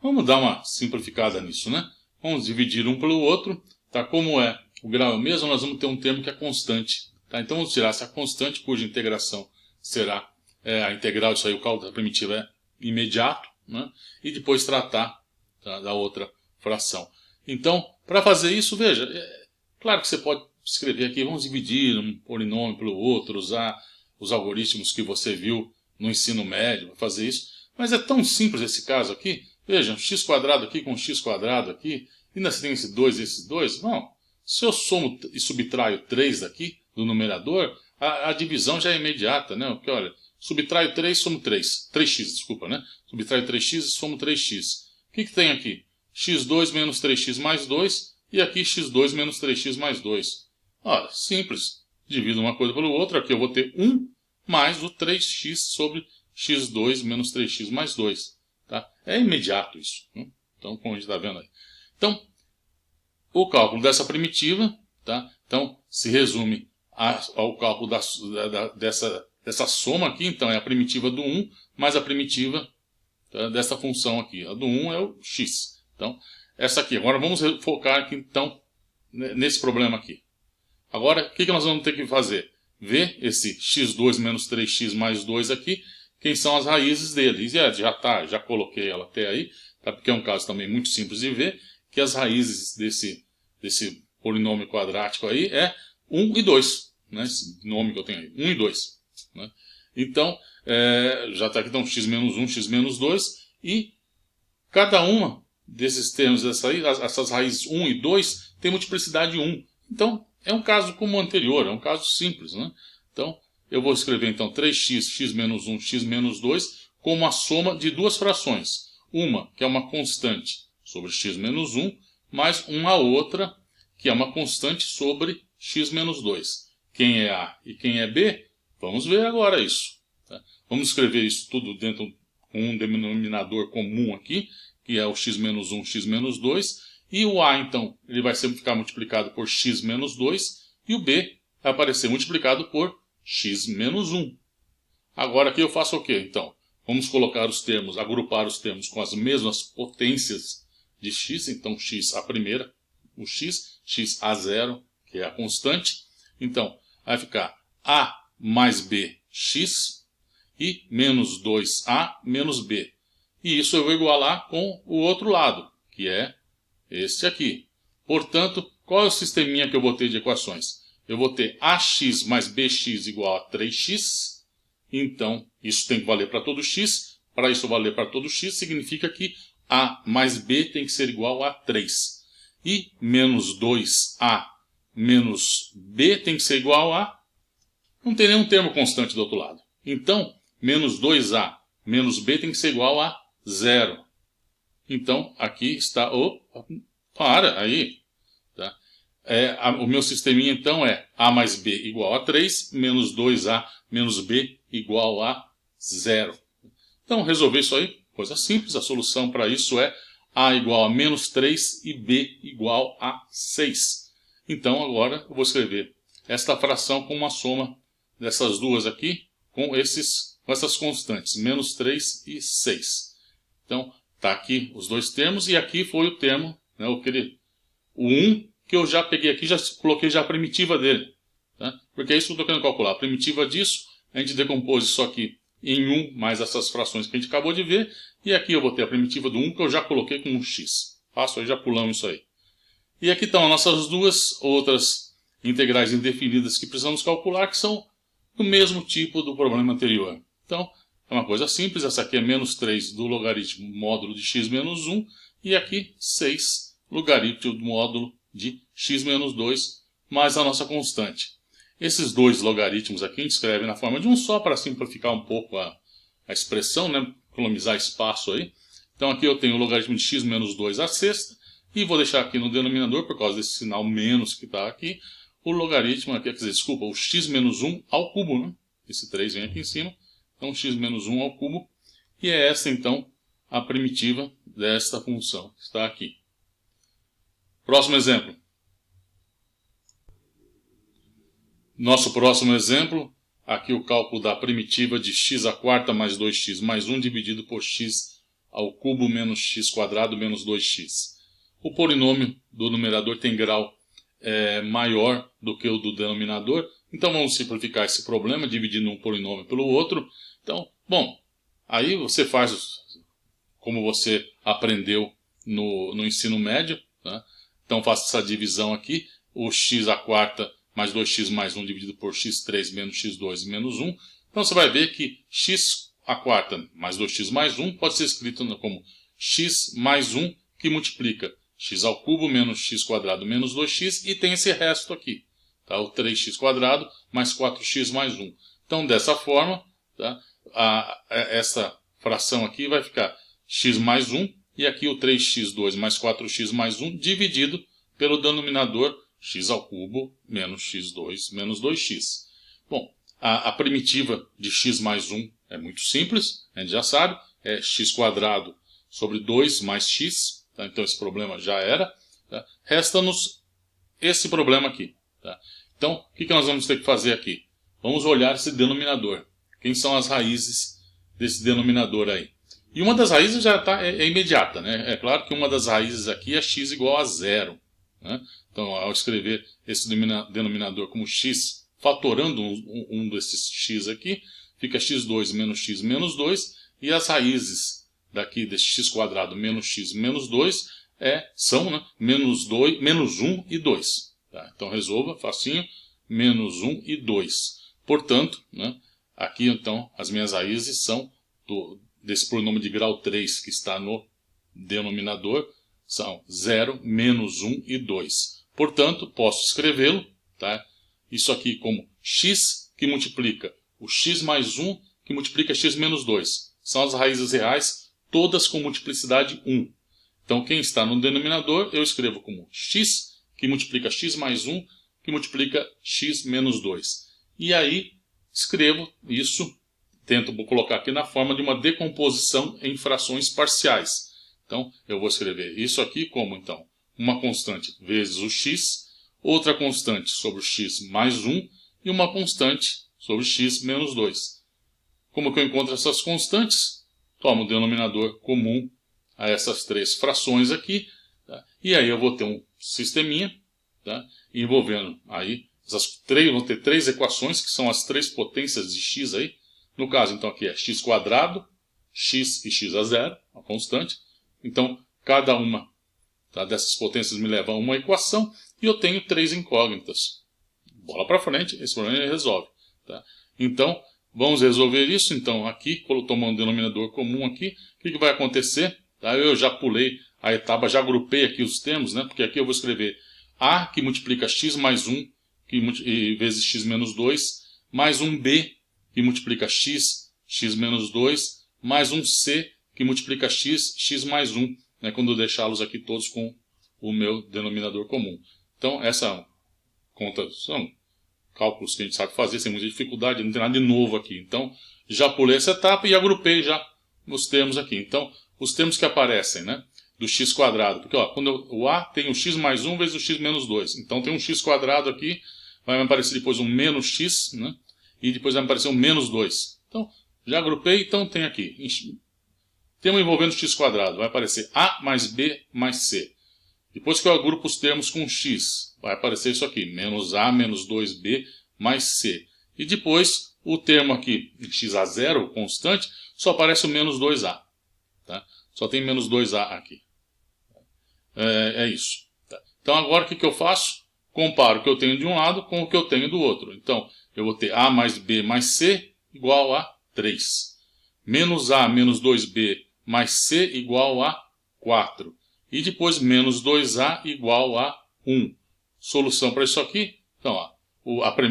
vamos dar uma simplificada nisso, né? Vamos dividir um pelo outro. Tá? Como o grau é o mesmo, nós vamos ter um termo que é constante. Tá? Então, vamos tirar essa constante, cuja integração será a integral disso aí, o cálculo da primitiva é imediato, né? E depois tratar, tá, da outra fração. Então, para fazer isso, veja, claro que você pode escrever aqui, vamos dividir um polinômio pelo outro, usar os algoritmos que você viu no ensino médio para fazer isso. Mas é tão simples esse caso aqui. Vejam, x quadrado aqui com x quadrado aqui. E ainda tem esse 2 e esses 2. Não, se eu somo e subtraio 3 daqui do numerador, a divisão já é imediata, né? Porque, olha, subtraio 3, somo 3. 3x, desculpa, né? Subtraio 3x e somo 3x. O que tem aqui? x2 menos 3x mais 2 e aqui x2 menos 3x mais 2. Olha, simples. Divido uma coisa pelo outro. Aqui eu vou ter 1 mais o 3x sobre x2 menos 3x mais 2. Tá? É imediato isso. Né? Então, como a gente está vendo aí. Então, o cálculo dessa primitiva, tá? Então, se resume ao cálculo dessa soma aqui. Então, é a primitiva do 1 mais a primitiva, tá, dessa função aqui. A do 1 é o x. Então, essa aqui. Agora, vamos focar aqui, então, nesse problema aqui. Agora, o que nós vamos ter que fazer? Ver esse x2 menos 3x mais 2 aqui, quem são as raízes dele. E já coloquei ela até aí, tá? Porque é um caso também muito simples de ver, que as raízes desse polinômio quadrático aí é 1 e 2. Né? Esse nome que eu tenho aí, 1 e 2. Né? Então, já está aqui então, x menos 1, x menos 2, e cada uma desses termos, essas raízes 1 e 2, tem multiplicidade 1. Então, é um caso como o anterior, é um caso simples, né? Então, eu vou escrever então 3x, x menos 1, x menos 2, como a soma de duas frações. Uma, que é uma constante, sobre x menos 1, mais uma outra, que é uma constante sobre x menos 2. Quem é A e quem é B? Vamos ver agora isso. Tá? Vamos escrever isso tudo dentro de um denominador comum aqui, que é o x menos 1, x menos 2. E o A, então, ele vai sempre ficar multiplicado por x menos 2. E o B vai aparecer multiplicado por x menos 1. Agora aqui eu faço o quê? Então, vamos colocar os termos, agrupar os termos com as mesmas potências de x. Então, x a primeira, o x a zero, que é a constante. Então, vai ficar a mais b, x, e menos 2a menos b. E isso eu vou igualar com o outro lado, que é este aqui. Portanto, qual é o sisteminha que eu vou ter de equações? Eu vou ter ax mais bx igual a 3x. Então, isso tem que valer para todo x. Para isso valer para todo x, significa que a mais b tem que ser igual a 3. E menos 2a menos b tem que ser igual a... Não tem nenhum termo constante do outro lado. Então, menos 2a menos b tem que ser igual a 0. Então, aqui está o... Para, aí. Tá? O meu sisteminha, então, é a mais b igual a 3, menos 2a menos b igual a 0. Então, resolver isso aí, coisa simples. A solução para isso é a igual a menos 3 e b igual a 6. Então, agora, eu vou escrever esta fração com uma soma dessas duas aqui, com essas constantes, menos 3 e 6. Então, está aqui os dois termos, e aqui foi o termo, né, o 1, que eu já peguei aqui, já coloquei já a primitiva dele. Tá? Porque é isso que eu estou querendo calcular. A primitiva disso, a gente decompôs isso aqui em 1, mais essas frações que a gente acabou de ver, e aqui eu vou ter a primitiva do 1, que eu já coloquei com um x. Faço aí, já pulamos isso aí. E aqui estão as nossas duas outras integrais indefinidas que precisamos calcular, que são do mesmo tipo do problema anterior. Então, é uma coisa simples. Essa aqui é menos 3 do logaritmo módulo de x menos 1, e aqui 6 logaritmo do módulo de x menos 2, mais a nossa constante. Esses dois logaritmos aqui a gente escreve na forma de um só, para simplificar um pouco a expressão, né? Economizar espaço aí. Então aqui eu tenho o logaritmo de x menos 2 à sexta, e vou deixar aqui no denominador, por causa desse sinal menos que está aqui, o logaritmo aqui, quer dizer, desculpa, o x menos 1 ao cubo, né? Esse 3 vem aqui em cima, então x menos 1 ao cubo, e é essa então a primitiva desta função que está aqui. Próximo exemplo. Nosso próximo exemplo, aqui o cálculo da primitiva de x à quarta mais 2x mais 1 dividido por x ao cubo menos x quadrado menos 2x. O polinômio do numerador tem grau maior do que o do denominador, então vamos simplificar esse problema dividindo um polinômio pelo outro. Então, bom, aí você faz como você aprendeu no ensino médio, tá? Então faça essa divisão aqui, o x à quarta mais 2x mais 1 dividido por x3 menos x2 menos 1. Então você vai ver que x à quarta mais 2x mais 1 pode ser escrito como x mais 1, que multiplica x ao cubo menos x quadrado menos 2x, e tem esse resto aqui, tá? O 3x quadrado mais 4x mais 1. Então, dessa forma, tá? Essa fração aqui vai ficar x mais 1, e aqui o 3x2 mais 4x mais 1 dividido pelo denominador x ao cubo menos x2 menos 2x. Bom, a primitiva de x mais 1 é muito simples, a gente já sabe, é x quadrado sobre 2 mais x, tá? Então esse problema já era. Tá? Resta-nos esse problema aqui. Tá? Então, o que nós vamos ter que fazer aqui? Vamos olhar esse denominador. Quem são as raízes desse denominador aí? E uma das raízes já é imediata, né? É claro que uma das raízes aqui é x igual a 0. Né? Então, ao escrever esse denominador como x, fatorando um desses x aqui, fica x2 menos 2, e as raízes daqui desse x quadrado menos x menos 2 são, né, menos 1 e 2. Tá? Então, resolva, facinho, menos 1 e 2. Portanto, né, aqui então as minhas raízes são desse polinômio de grau 3 que está no denominador, são 0, menos 1 e 2. Portanto, posso escrevê-lo, tá? Isso aqui como x que multiplica o x mais 1 que multiplica x menos 2. São as raízes reais, todas com multiplicidade 1. Então, quem está no denominador, eu escrevo como x que multiplica x mais 1 que multiplica x menos 2. E aí, escrevo isso, tento colocar aqui na forma de uma decomposição em frações parciais. Então, eu vou escrever isso aqui como, então, uma constante vezes o x, outra constante sobre o x mais 1 e uma constante sobre x menos 2. Como que eu encontro essas constantes? Tomo o denominador comum a essas três frações aqui, tá? E aí eu vou ter um sisteminha, tá? Envolvendo aí, vão ter três equações, que são as três potências de x aí. No caso, então, aqui é x quadrado, x e x a zero, uma constante. Então, cada uma, tá, dessas potências me leva a uma equação e eu tenho três incógnitas. Bola para frente, esse problema resolve. Tá? Então, vamos resolver isso. Então, aqui, tomando um denominador comum aqui, o que vai acontecer? Tá? Eu já pulei a etapa, já agrupei aqui os termos, né? Porque aqui eu vou escrever A que multiplica x mais 1 vezes x menos 2, mais um B que multiplica x, x menos 2, mais um C que multiplica x, x mais 1, né? Quando eu deixá-los aqui todos com o meu denominador comum. Então, essa conta são cálculos que a gente sabe fazer sem muita dificuldade, não tem nada de novo aqui. Então, já pulei essa etapa e agrupei já os termos aqui. Então, os termos que aparecem, né, do x quadrado, porque ó, quando o A tem o x mais 1 vezes o x menos 2. Então, tem um x quadrado aqui, vai me aparecer depois um menos x, né, e depois vai me aparecer um menos 2. Então, já agrupei, então tem aqui. Termo envolvendo x quadrado, vai aparecer A mais B mais C. Depois que eu agrupo os termos com x, vai aparecer isso aqui, menos A menos 2B mais C. E depois, o termo aqui, x a zero, constante, só aparece o menos 2A. Tá? Só tem menos 2A aqui. É isso. Tá? Então, agora o que eu faço? Comparo o que eu tenho de um lado com o que eu tenho do outro. Então, eu vou ter A mais B mais C igual a 3. Menos A menos 2B mais C igual a 4. E depois menos 2A igual a 1. Solução para isso aqui? Então, ó,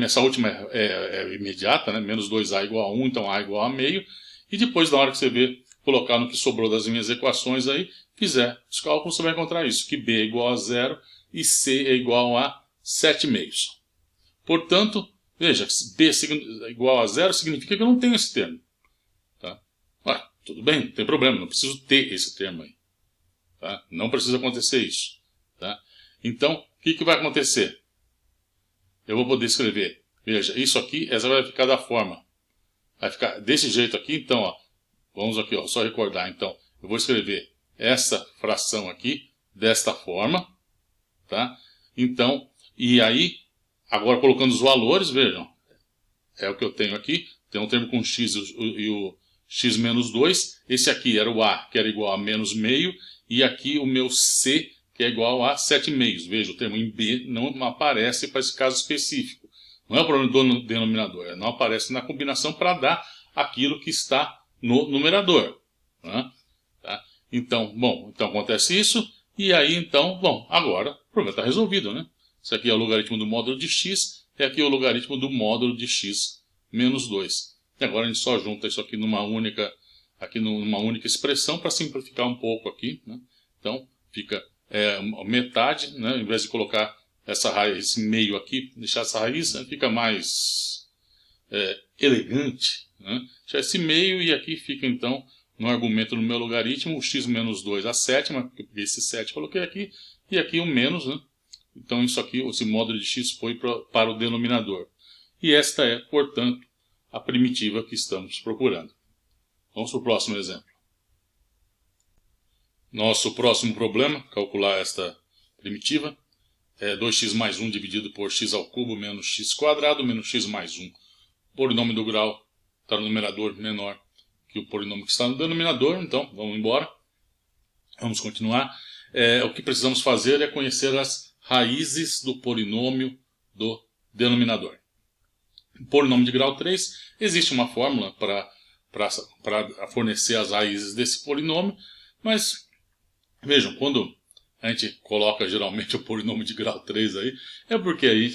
essa última é imediata, né? Menos 2A igual a 1, então A igual a meio. E depois, na hora que você ver, colocar no que sobrou das minhas equações aí, fizer os cálculos, você vai encontrar isso, que B é igual a 0 e C é igual a 7 meios. Portanto, veja, B é igual a 0 significa que eu não tenho esse termo. Tá? Tudo bem, não tem problema, não preciso ter esse termo aí. Tá? Não precisa acontecer isso. Tá? Então, o que vai acontecer? Eu vou poder escrever, veja, isso aqui, essa vai ficar da forma. Vai ficar desse jeito aqui, então, ó, vamos aqui, ó, só recordar. Então, eu vou escrever essa fração aqui, desta forma. Tá? Então, e aí, agora colocando os valores, vejam, é o que eu tenho aqui. Tem um termo com x e o x menos 2. Esse aqui era o A, que era igual a menos meio. E aqui o meu C, que é igual a 7 meios. Veja, o termo em B não aparece para esse caso específico. Não é o problema do denominador. Não aparece na combinação para dar aquilo que está no numerador. Né? Tá? Então, bom, então acontece isso. E aí, então, bom, agora o problema está resolvido, né? Isso aqui é o logaritmo do módulo de x. E aqui é o logaritmo do módulo de x menos 2. E agora a gente só junta isso aqui numa única expressão para simplificar um pouco aqui. Né? Então, fica metade, né? Em vez de colocar essa raiz, esse meio aqui, deixar essa raiz, né? Fica mais elegante. Né? Deixar esse meio e aqui fica, então, no argumento do meu logaritmo, o x menos 2 a sétima, esse 7 coloquei aqui, e aqui o menos, né? Então, isso aqui, esse módulo de x foi para o denominador. E esta é, portanto, a primitiva que estamos procurando. Vamos para o próximo exemplo. Nosso próximo problema, calcular esta primitiva, é 2x mais 1 dividido por x ao cubo menos x quadrado menos x mais 1. O polinômio do grau está no numerador menor que o polinômio que está no denominador, então vamos embora. Vamos continuar. O que precisamos fazer é conhecer as raízes do polinômio do denominador. O polinômio de grau 3, existe uma fórmula para fornecer as raízes desse polinômio, mas vejam, quando a gente coloca geralmente o polinômio de grau 3 aí, é porque aí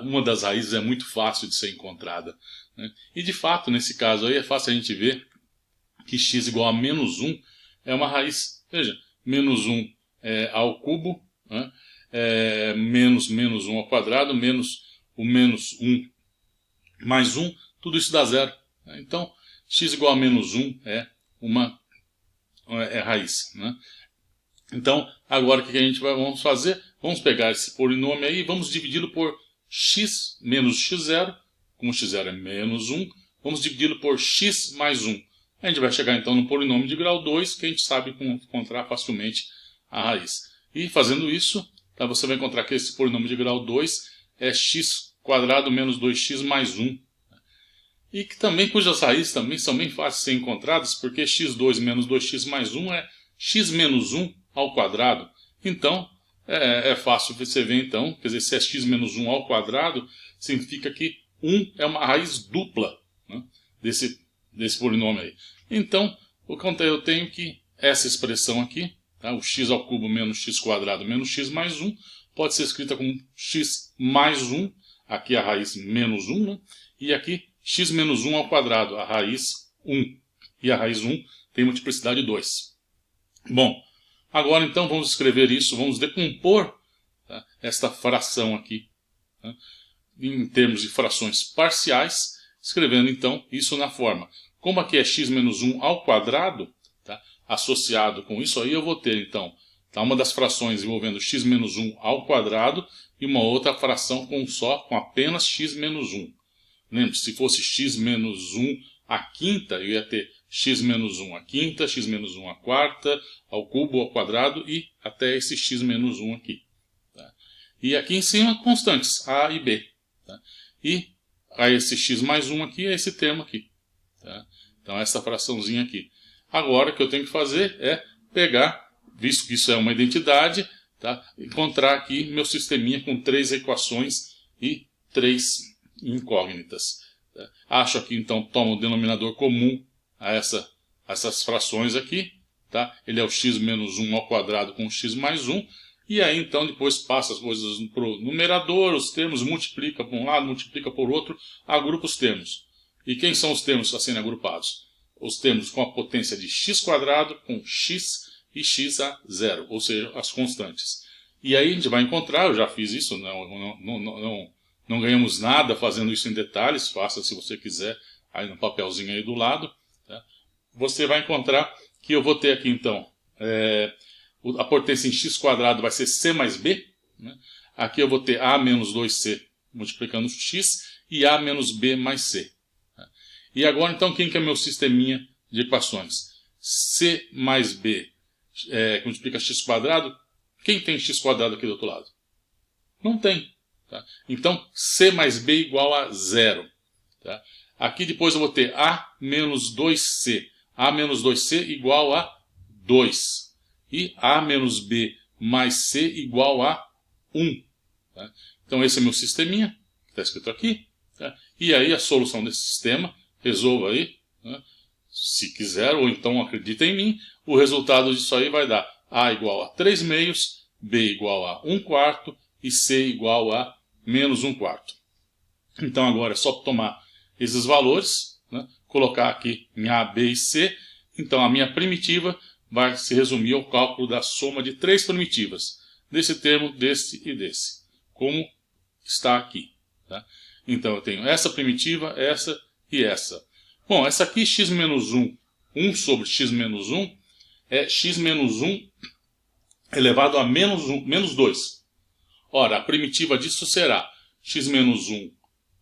uma das raízes é muito fácil de ser encontrada, né? E de fato, nesse caso aí, é fácil a gente ver que x igual a menos 1 é uma raiz. Veja, menos 1 ao cubo, né? Menos 1 ao quadrado, menos o menos 1 mais 1, tudo isso dá zero. Então, x igual a menos 1 é uma raiz, né? Então, agora o que a gente vamos fazer? Vamos pegar esse polinômio aí e vamos dividi-lo por x menos x0. Como x0 é menos 1, vamos dividi-lo por x mais 1. A gente vai chegar então no polinômio de grau 2, que a gente sabe encontrar facilmente a raiz. E fazendo isso, tá, você vai encontrar que esse polinômio de grau 2 é x quadrado menos 2x mais 1. E que também, cujas raízes também são bem fáceis de ser encontradas, porque x2 menos 2x mais 1 é x menos 1 ao quadrado. Então, é fácil você ver então, quer dizer, se é x menos 1 ao quadrado, significa que 1 é uma raiz dupla, né, desse polinômio aí. Então, eu tenho que essa expressão aqui, tá, o x ao cubo menos x quadrado menos x mais 1, pode ser escrita como x mais 1, aqui a raiz menos 1, né, e aqui x menos 1 ao quadrado, a raiz 1. E a raiz 1 tem multiplicidade 2. Bom, agora então vamos escrever isso, vamos decompor, tá, esta fração aqui, tá, em termos de frações parciais, escrevendo então isso na forma. Como aqui é x menos 1 ao quadrado, tá, associado com isso aí, eu vou ter então uma das frações envolvendo x menos 1 ao quadrado e uma outra fração com apenas x menos 1. Lembre, se fosse x menos 1 à quinta, eu ia ter x menos 1 à quinta, x menos 1 à quarta, ao cubo, ao quadrado e até esse x menos 1 aqui. Tá? E aqui em cima, constantes, a e b. Tá? E a esse x mais 1 aqui é esse termo aqui. Tá? Então, essa fraçãozinha aqui. Agora, o que eu tenho que fazer é pegar, visto que isso é uma identidade, tá? Encontrar aqui meu sisteminha com 3 equações e 3 incógnitas. Acho aqui, então, tomo o denominador comum a essas frações aqui. Tá? Ele é o x menos 1 ao quadrado com x mais 1. E aí, então, depois passa as coisas para o numerador, os termos, multiplica por um lado, multiplica por outro, agrupa os termos. E quem são os termos a serem agrupados? Os termos com a potência de x quadrado com x e x a zero, ou seja, as constantes. E aí a gente vai encontrar, eu já fiz isso, não ganhamos nada fazendo isso em detalhes, faça se você quiser, aí no papelzinho aí do lado. Tá? Você vai encontrar que eu vou ter aqui então, a potência em x quadrado vai ser c mais b. Né? Aqui eu vou ter a menos 2c multiplicando x e a menos b mais c. Tá? E agora então quem que é meu sisteminha de equações? C mais b que multiplica x quadrado. Quem tem x quadrado aqui do outro lado? Não tem. Tá? Então, c mais b igual a 0. Tá? Aqui depois eu vou ter a menos 2c. a menos 2c igual a 2. E a menos b mais c igual a 1. Tá? Então, esse é meu sisteminha, que está escrito aqui. Tá? E aí, a solução desse sistema, resolva aí, né? Se quiser, ou então acredita em mim, o resultado disso aí vai dar a igual a 3 meios, b igual a 1 quarto e c igual a menos 1 quarto. Então agora é só tomar esses valores, né, colocar aqui em a, b e c. Então a minha primitiva vai se resumir ao cálculo da soma de 3 primitivas, desse termo, desse e desse, como está aqui. Tá? Então eu tenho essa primitiva, essa e essa. Bom, essa aqui, x menos 1, 1 sobre x menos 1, é x menos 1 elevado a menos 2. Ora, a primitiva disso será x menos 1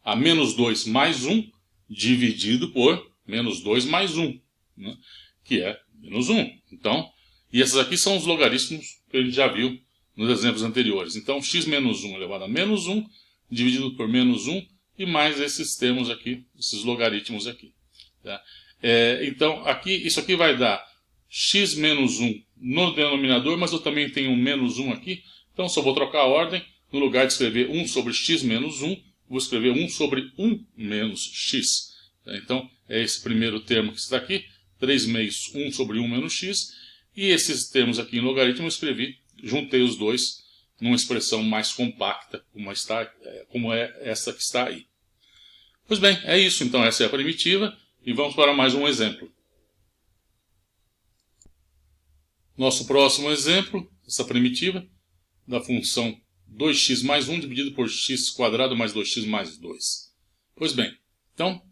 a menos 2 mais 1 dividido por menos 2 mais 1, né? Que é menos 1. Então, e esses aqui são os logaritmos que a gente já viu nos exemplos anteriores. Então, x menos 1 elevado a menos 1 dividido por menos 1 e mais esses termos aqui, esses logaritmos aqui. Tá? Então, isso aqui vai dar x menos 1 no denominador, mas eu também tenho um menos 1 aqui. Então, só vou trocar a ordem. No lugar de escrever 1 sobre x menos 1, vou escrever 1 sobre 1 menos x. Então, é esse primeiro termo que está aqui. 3 meios 1 sobre 1 menos x. E esses termos aqui em logaritmo eu escrevi juntei os dois numa expressão mais compacta, como é essa que está aí. Pois bem, é isso. Então essa é a primitiva e vamos para mais um exemplo. Nosso próximo exemplo, essa primitiva da função 2x mais 1 dividido por x² mais 2x mais 2. Pois bem, então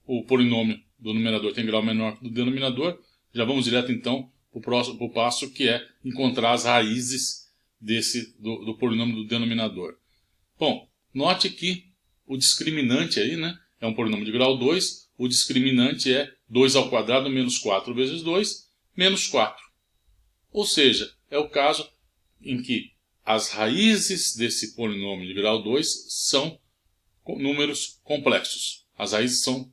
o polinômio do numerador tem grau menor que o do denominador. Já vamos direto então para o passo que é encontrar as raízes do polinômio do denominador. Bom, note que o discriminante aí, né, é um polinômio de grau 2, o discriminante é 2² menos 4 vezes 2, menos 4. Ou seja, é o caso em que as raízes desse polinômio de grau 2 são números complexos. As raízes são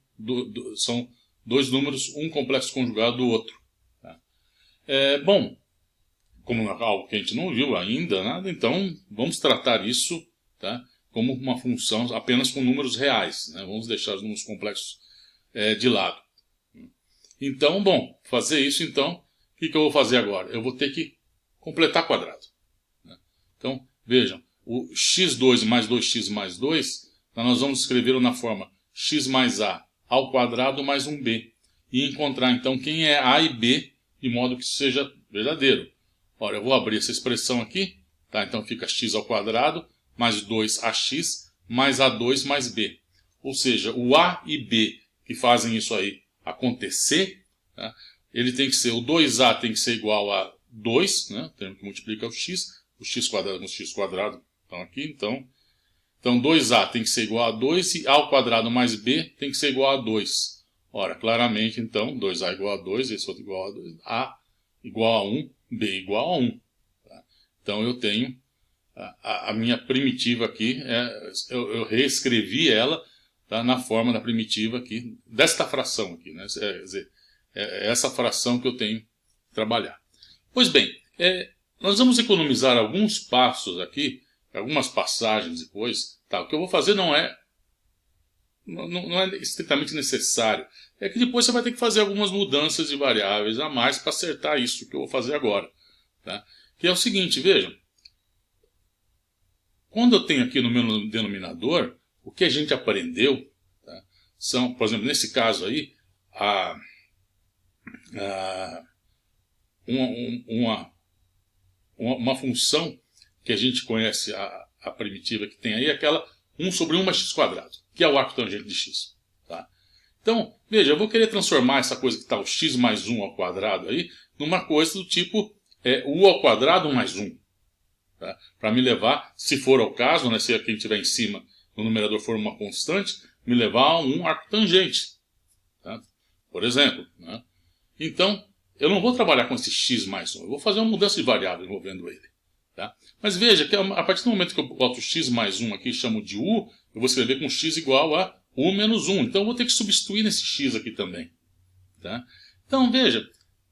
dois números, um complexo conjugado do outro. Tá? Bom, como é algo que a gente não viu ainda, nada, então vamos tratar isso, tá, como uma função apenas com números reais. Né? Vamos deixar os números complexos de lado. Então, bom, fazer isso então, o que eu vou fazer agora? Eu vou ter que completar quadrado. Né? Então, vejam, o x2 mais 2x mais 2, nós vamos escrevê-lo na forma x mais a ao quadrado mais 1b. E encontrar então quem é a e b, de modo que isso seja verdadeiro. Ora, eu vou abrir essa expressão aqui, tá? Então fica x ao quadrado mais 2ax mais a2 mais b. Ou seja, o a e b que fazem isso aí acontecer, tá? Ele tem que ser, o 2a tem que ser igual a 2, né? O termo que multiplica o x quadrado com o x quadrado estão aqui, então 2a tem que ser igual a 2 e a ao quadrado mais b tem que ser igual a 2. Ora, claramente, então, 2a igual a 2, esse outro igual a 2, a igual a 1, b igual a 1. Tá? Então, eu tenho a minha primitiva aqui, eu reescrevi ela, tá, na forma da primitiva aqui, desta fração aqui. Né? Quer dizer, é essa fração que eu tenho que trabalhar. Pois bem, nós vamos economizar alguns passos aqui, algumas passagens depois. Tá, o que eu vou fazer não é estritamente necessário. É que depois você vai ter que fazer algumas mudanças de variáveis a mais para acertar isso que eu vou fazer agora. Tá? Que é o seguinte, vejam. Quando eu tenho aqui no meu denominador, o que a gente aprendeu, tá, são, por exemplo, nesse caso aí, uma função que a gente conhece, a primitiva que tem aí, é aquela 1 sobre 1 mais x², que é o arco tangente de x. Tá? Então, veja, eu vou querer transformar essa coisa que está o x mais 1 ao quadrado aí, numa coisa do tipo u ao quadrado mais 1. Tá? Para me levar, se for o caso, né, se quem estiver em cima, o numerador for uma constante, me levar a um arco tangente. Tá? Por exemplo. Né? Então, eu não vou trabalhar com esse x mais 1, eu vou fazer uma mudança de variável envolvendo ele. Tá? Mas veja que a partir do momento que eu boto x mais 1 aqui e chamo de u, eu vou escrever com x igual a u menos 1. Então eu vou ter que substituir nesse x aqui também. Tá? Então veja,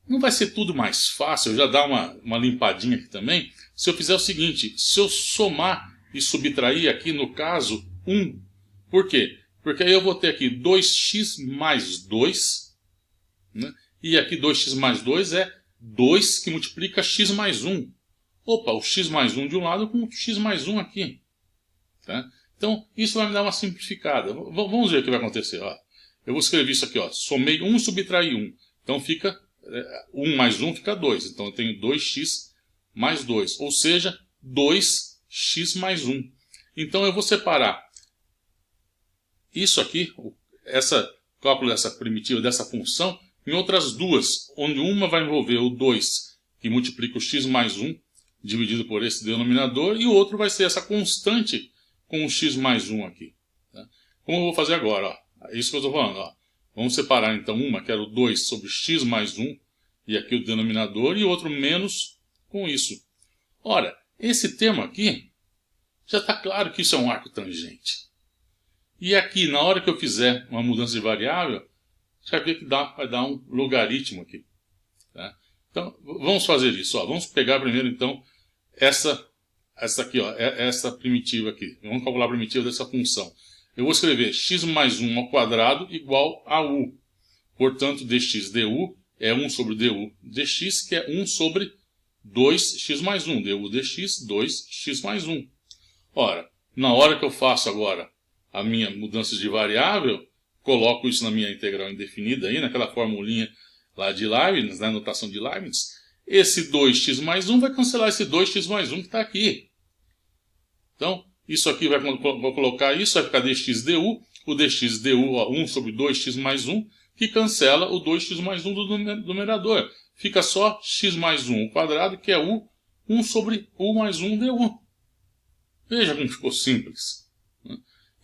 não vai ser tudo mais fácil, eu já dar uma limpadinha aqui também, se eu fizer o seguinte, se eu somar e subtrair aqui no caso 1. Por quê? Porque aí eu vou ter aqui 2x mais 2, né? E aqui 2x mais 2 é 2 que multiplica x mais 1. Opa, o x mais 1 de um lado com o x mais 1 aqui. Tá? Então, isso vai me dar uma simplificada. Vamos ver o que vai acontecer. Ó. Eu vou escrever isso aqui. Ó. Somei 1 e subtraí 1. Então, fica 1 mais 1 fica 2. Então, eu tenho 2x mais 2. Ou seja, 2x mais 1. Então, eu vou separar isso aqui, cálculo dessa primitiva, dessa função, em outras duas, onde uma vai envolver o 2, que multiplica o x mais 1, dividido por esse denominador, e o outro vai ser essa constante com o x mais 1 aqui. Tá? Como eu vou fazer agora? Ó, é isso que eu estou falando. Ó. Vamos separar então uma, que era o 2 sobre x mais 1, e aqui o denominador, e outro menos com isso. Ora, esse termo aqui, já está claro que isso é um arco tangente. E aqui, na hora que eu fizer uma mudança de variável, já vê que vai dar um logaritmo aqui. Tá? Então, vamos fazer isso. Ó. Vamos pegar primeiro, então, essa aqui, ó, essa primitiva aqui. Vamos calcular a primitiva dessa função. Eu vou escrever x mais 1 ao quadrado igual a u. Portanto, dx du é 1 sobre du dx, que é 1 sobre 2x mais 1, du dx, 2x mais 1. Ora, na hora que eu faço agora a minha mudança de variável, coloco isso na minha integral indefinida, aí, naquela formulinha lá de Leibniz, na notação de Leibniz, esse 2x mais 1 vai cancelar esse 2x mais 1 que está aqui. Então, isso aqui, vou colocar isso, vai ficar dx du, o dx du, ó, 1 sobre 2x mais 1, que cancela o 2x mais 1 do numerador. Fica só x mais 1 ao quadrado, que é 1 sobre u mais 1 du. Veja como ficou simples.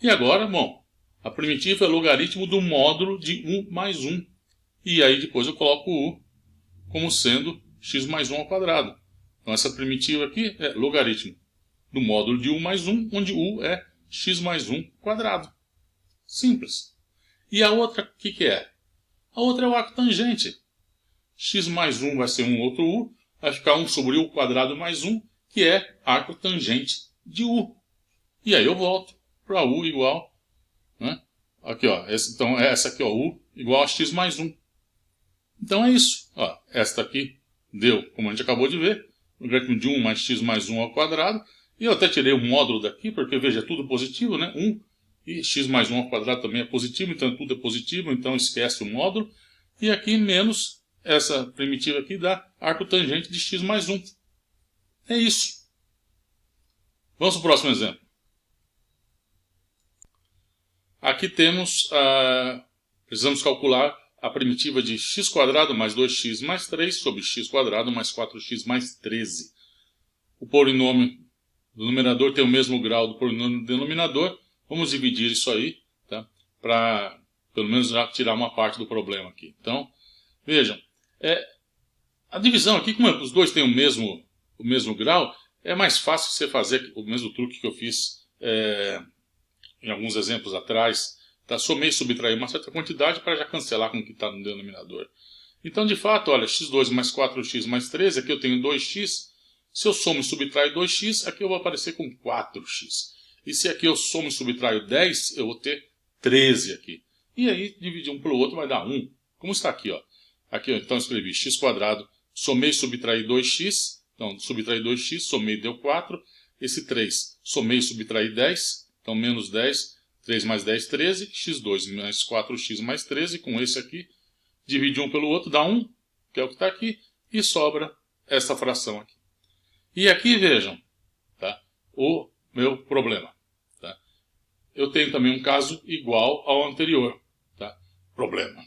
E agora, bom, a primitiva é logaritmo do módulo de 1 mais 1. E aí depois eu coloco o u como sendo x mais 1 ao quadrado. Então essa primitiva aqui é logaritmo do módulo de 1 mais 1, onde u é x mais 1 quadrado. Simples. E a outra, o que é? A outra é o arco tangente. X mais 1 vai ser um outro u, vai ficar 1 sobre u quadrado mais 1, que é arco tangente de u. E aí eu volto para u igual, né? Aqui, ó, então essa aqui, ó, u igual a x mais 1. Então é isso. Ó, esta aqui deu, como a gente acabou de ver, o logaritmo de 1 mais x mais 1 ao quadrado. E eu até tirei o módulo daqui, porque veja, é tudo positivo, né? 1 e x mais 1 ao quadrado também é positivo, então tudo é positivo, então esquece o módulo. E aqui menos essa primitiva aqui dá arco tangente de x mais 1. É isso. Vamos para o próximo exemplo. Aqui temos, precisamos calcular a primitiva de x² mais 2x mais 3 sobre x² mais 4x mais 13. O polinômio do numerador tem o mesmo grau do polinômio do denominador. Vamos dividir isso aí, tá? Para pelo menos já tirar uma parte do problema aqui. Então, vejam, a divisão aqui, como os dois têm o mesmo grau, é mais fácil você fazer o mesmo truque que eu fiz em alguns exemplos atrás. Tá? Somei e subtrair uma certa quantidade para já cancelar com o que está no denominador. Então, de fato, olha, x2 mais 4x mais 13, aqui eu tenho 2x. Se eu somo e subtraio 2x, aqui eu vou aparecer com 4x. E se aqui eu somo e subtraio 10, eu vou ter 13 aqui. E aí, dividir um pelo outro vai dar 1. Como está aqui, ó. Aqui, então, eu escrevi x², somei e subtraí 2x. Então, subtraí 2x, somei deu 4. Esse 3, somei e subtraí 10. Então, menos 10, 3 mais 10, 13. x2 mais 4x mais 13. Com esse aqui, dividir um pelo outro dá 1, que é o que está aqui. E sobra essa fração aqui. E aqui, vejam, tá, o meu problema. Tá? Eu tenho também um caso igual ao anterior. Tá? Problema.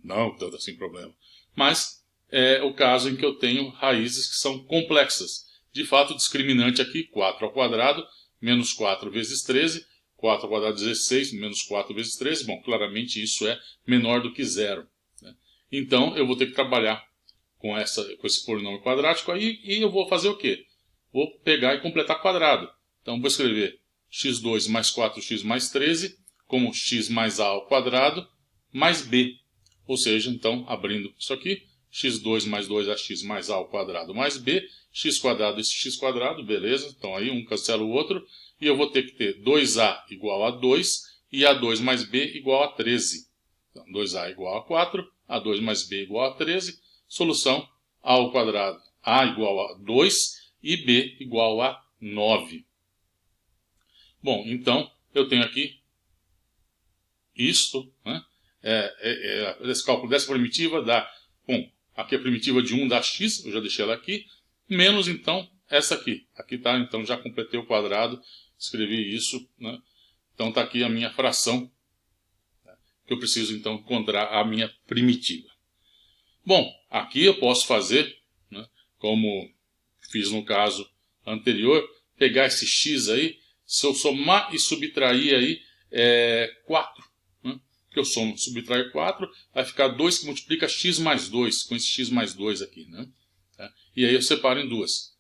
Não tanto assim problema. Mas é o caso em que eu tenho raízes que são complexas. De fato, o discriminante aqui, 4 ao quadrado, menos 4 vezes 13. 4 ao quadrado, 16, menos 4 vezes 13. Bom, claramente isso é menor do que zero. Né? Então, eu vou ter que trabalhar com esse polinômio quadrático aí, e eu vou fazer o quê? Vou pegar e completar quadrado. Então, vou escrever x2 mais 4x mais 13 como x mais a ao quadrado mais b. Ou seja, então, abrindo isso aqui, x2 mais 2ax mais a ao quadrado mais b, x² esse x², beleza? Então, aí um cancela o outro, e eu vou ter que ter 2a igual a 2 e a2 mais b igual a 13. Então, 2a igual a 4, a2 mais b igual a 13. Solução, a ao quadrado, a igual a 2 e b igual a 9. Bom, então eu tenho aqui isto, né? Esse cálculo dessa primitiva dá, bom, aqui a primitiva de 1 dá x, eu já deixei ela aqui, menos então essa aqui. Aqui está, então já completei o quadrado, escrevi isso, né? Então está aqui a minha fração, né? Que eu preciso então encontrar a minha primitiva. Bom, aqui eu posso fazer, né, como fiz no caso anterior, pegar esse x aí, se eu somar e subtrair aí 4, né, que eu somo e subtraio 4, vai ficar 2 que multiplica x mais 2, com esse x mais 2 aqui. Né, tá? E aí eu separo em duas.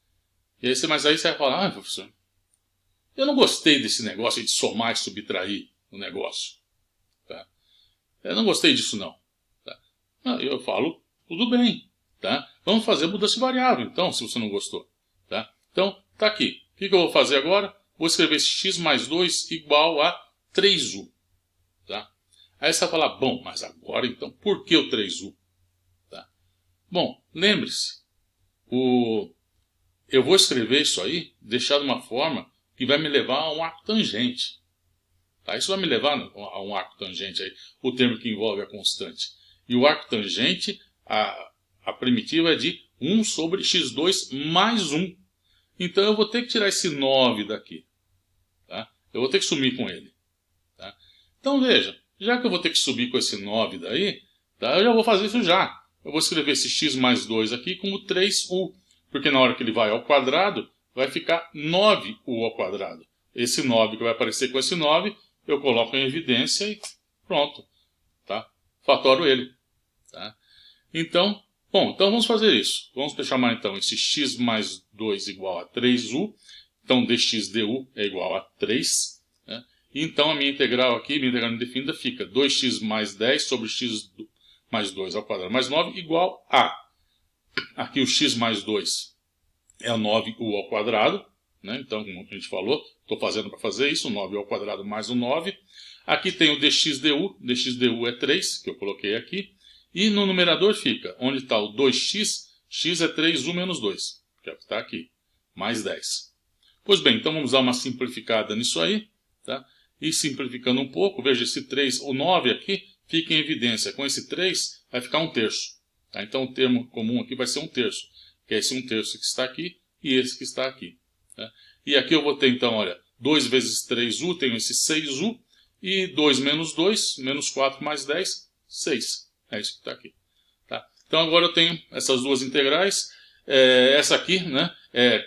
E aí, mas aí você vai falar, professor, eu não gostei desse negócio de somar e subtrair o negócio. Tá? Eu não gostei disso não. Tá? Eu falo, tudo bem, tá? Vamos fazer mudança de variável, então, se você não gostou. Tá? Então, tá aqui. O que eu vou fazer agora? Vou escrever x mais 2 igual a 3u. Tá? Aí você vai falar, bom, mas agora então, por que o 3u? Tá? Bom, lembre-se, eu vou escrever isso aí, deixar de uma forma que vai me levar a um arco tangente. Tá? Isso vai me levar a um arco tangente, aí, o termo que envolve a constante. E o arco tangente, a primitiva é de 1 sobre x2 mais 1. Então eu vou ter que tirar esse 9 daqui. Tá? Eu vou ter que sumir com ele. Tá? Então veja, já que eu vou ter que subir com esse 9 daí, tá? Eu já vou fazer isso já. Eu vou escrever esse x mais 2 aqui como 3u. Porque na hora que ele vai ao quadrado, vai ficar 9u ao quadrado. Esse 9 que vai aparecer com esse 9, eu coloco em evidência e pronto. Tá? Fatorizo ele. Tá? Então, bom, então vamos fazer isso. Vamos chamar então esse x mais 2 igual a 3u. Então dx du é igual a 3. Né? E então a minha integral aqui, minha integral indefinida, fica 2x mais 10 sobre x mais 2 ao quadrado mais 9 igual a... Aqui o x mais 2 é o 9u ao quadrado. Né? Então, como a gente falou, estou fazendo para fazer isso, 9u ao quadrado mais o 9. Aqui tem o dx du é 3, que eu coloquei aqui. E no numerador fica, onde está o 2x, x é 3u menos 2, que é o que está aqui, mais 10. Pois bem, então vamos dar uma simplificada nisso aí. Tá? E simplificando um pouco, veja, esse 3, o 9 aqui, fica em evidência. Com esse 3, vai ficar 1/3. Tá? Então o termo comum aqui vai ser 1/3, que é esse 1/3 que está aqui e esse que está aqui. Tá? E aqui eu vou ter então, olha, 2 vezes 3u, tenho esse 6u, e 2 menos 2, menos 4 mais 10, 6. É isso que está aqui. Tá? Então agora eu tenho essas duas integrais. Essa aqui, né, é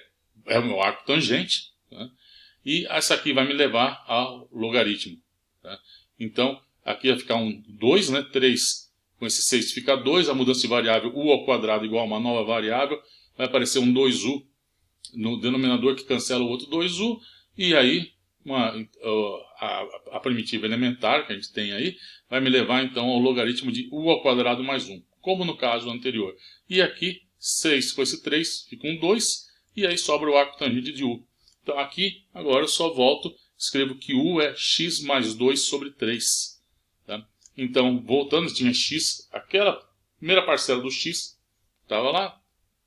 o meu arco tangente. Tá? E essa aqui vai me levar ao logaritmo. Tá? Então aqui vai ficar um 2, né, 3 com esse 6 fica 2. A mudança de variável u ao quadrado igual a uma nova variável. Vai aparecer um 2u no denominador que cancela o outro 2u. E aí a primitiva elementar que a gente tem aí vai me levar então ao logaritmo de u ao quadrado mais 1, como no caso anterior. E aqui 6 com esse 3 fica um 2, e aí sobra o arco tangente de u. Então aqui agora eu só volto, escrevo que u é x mais 2 sobre 3. Tá? Então voltando, tinha x, aquela primeira parcela do x estava lá.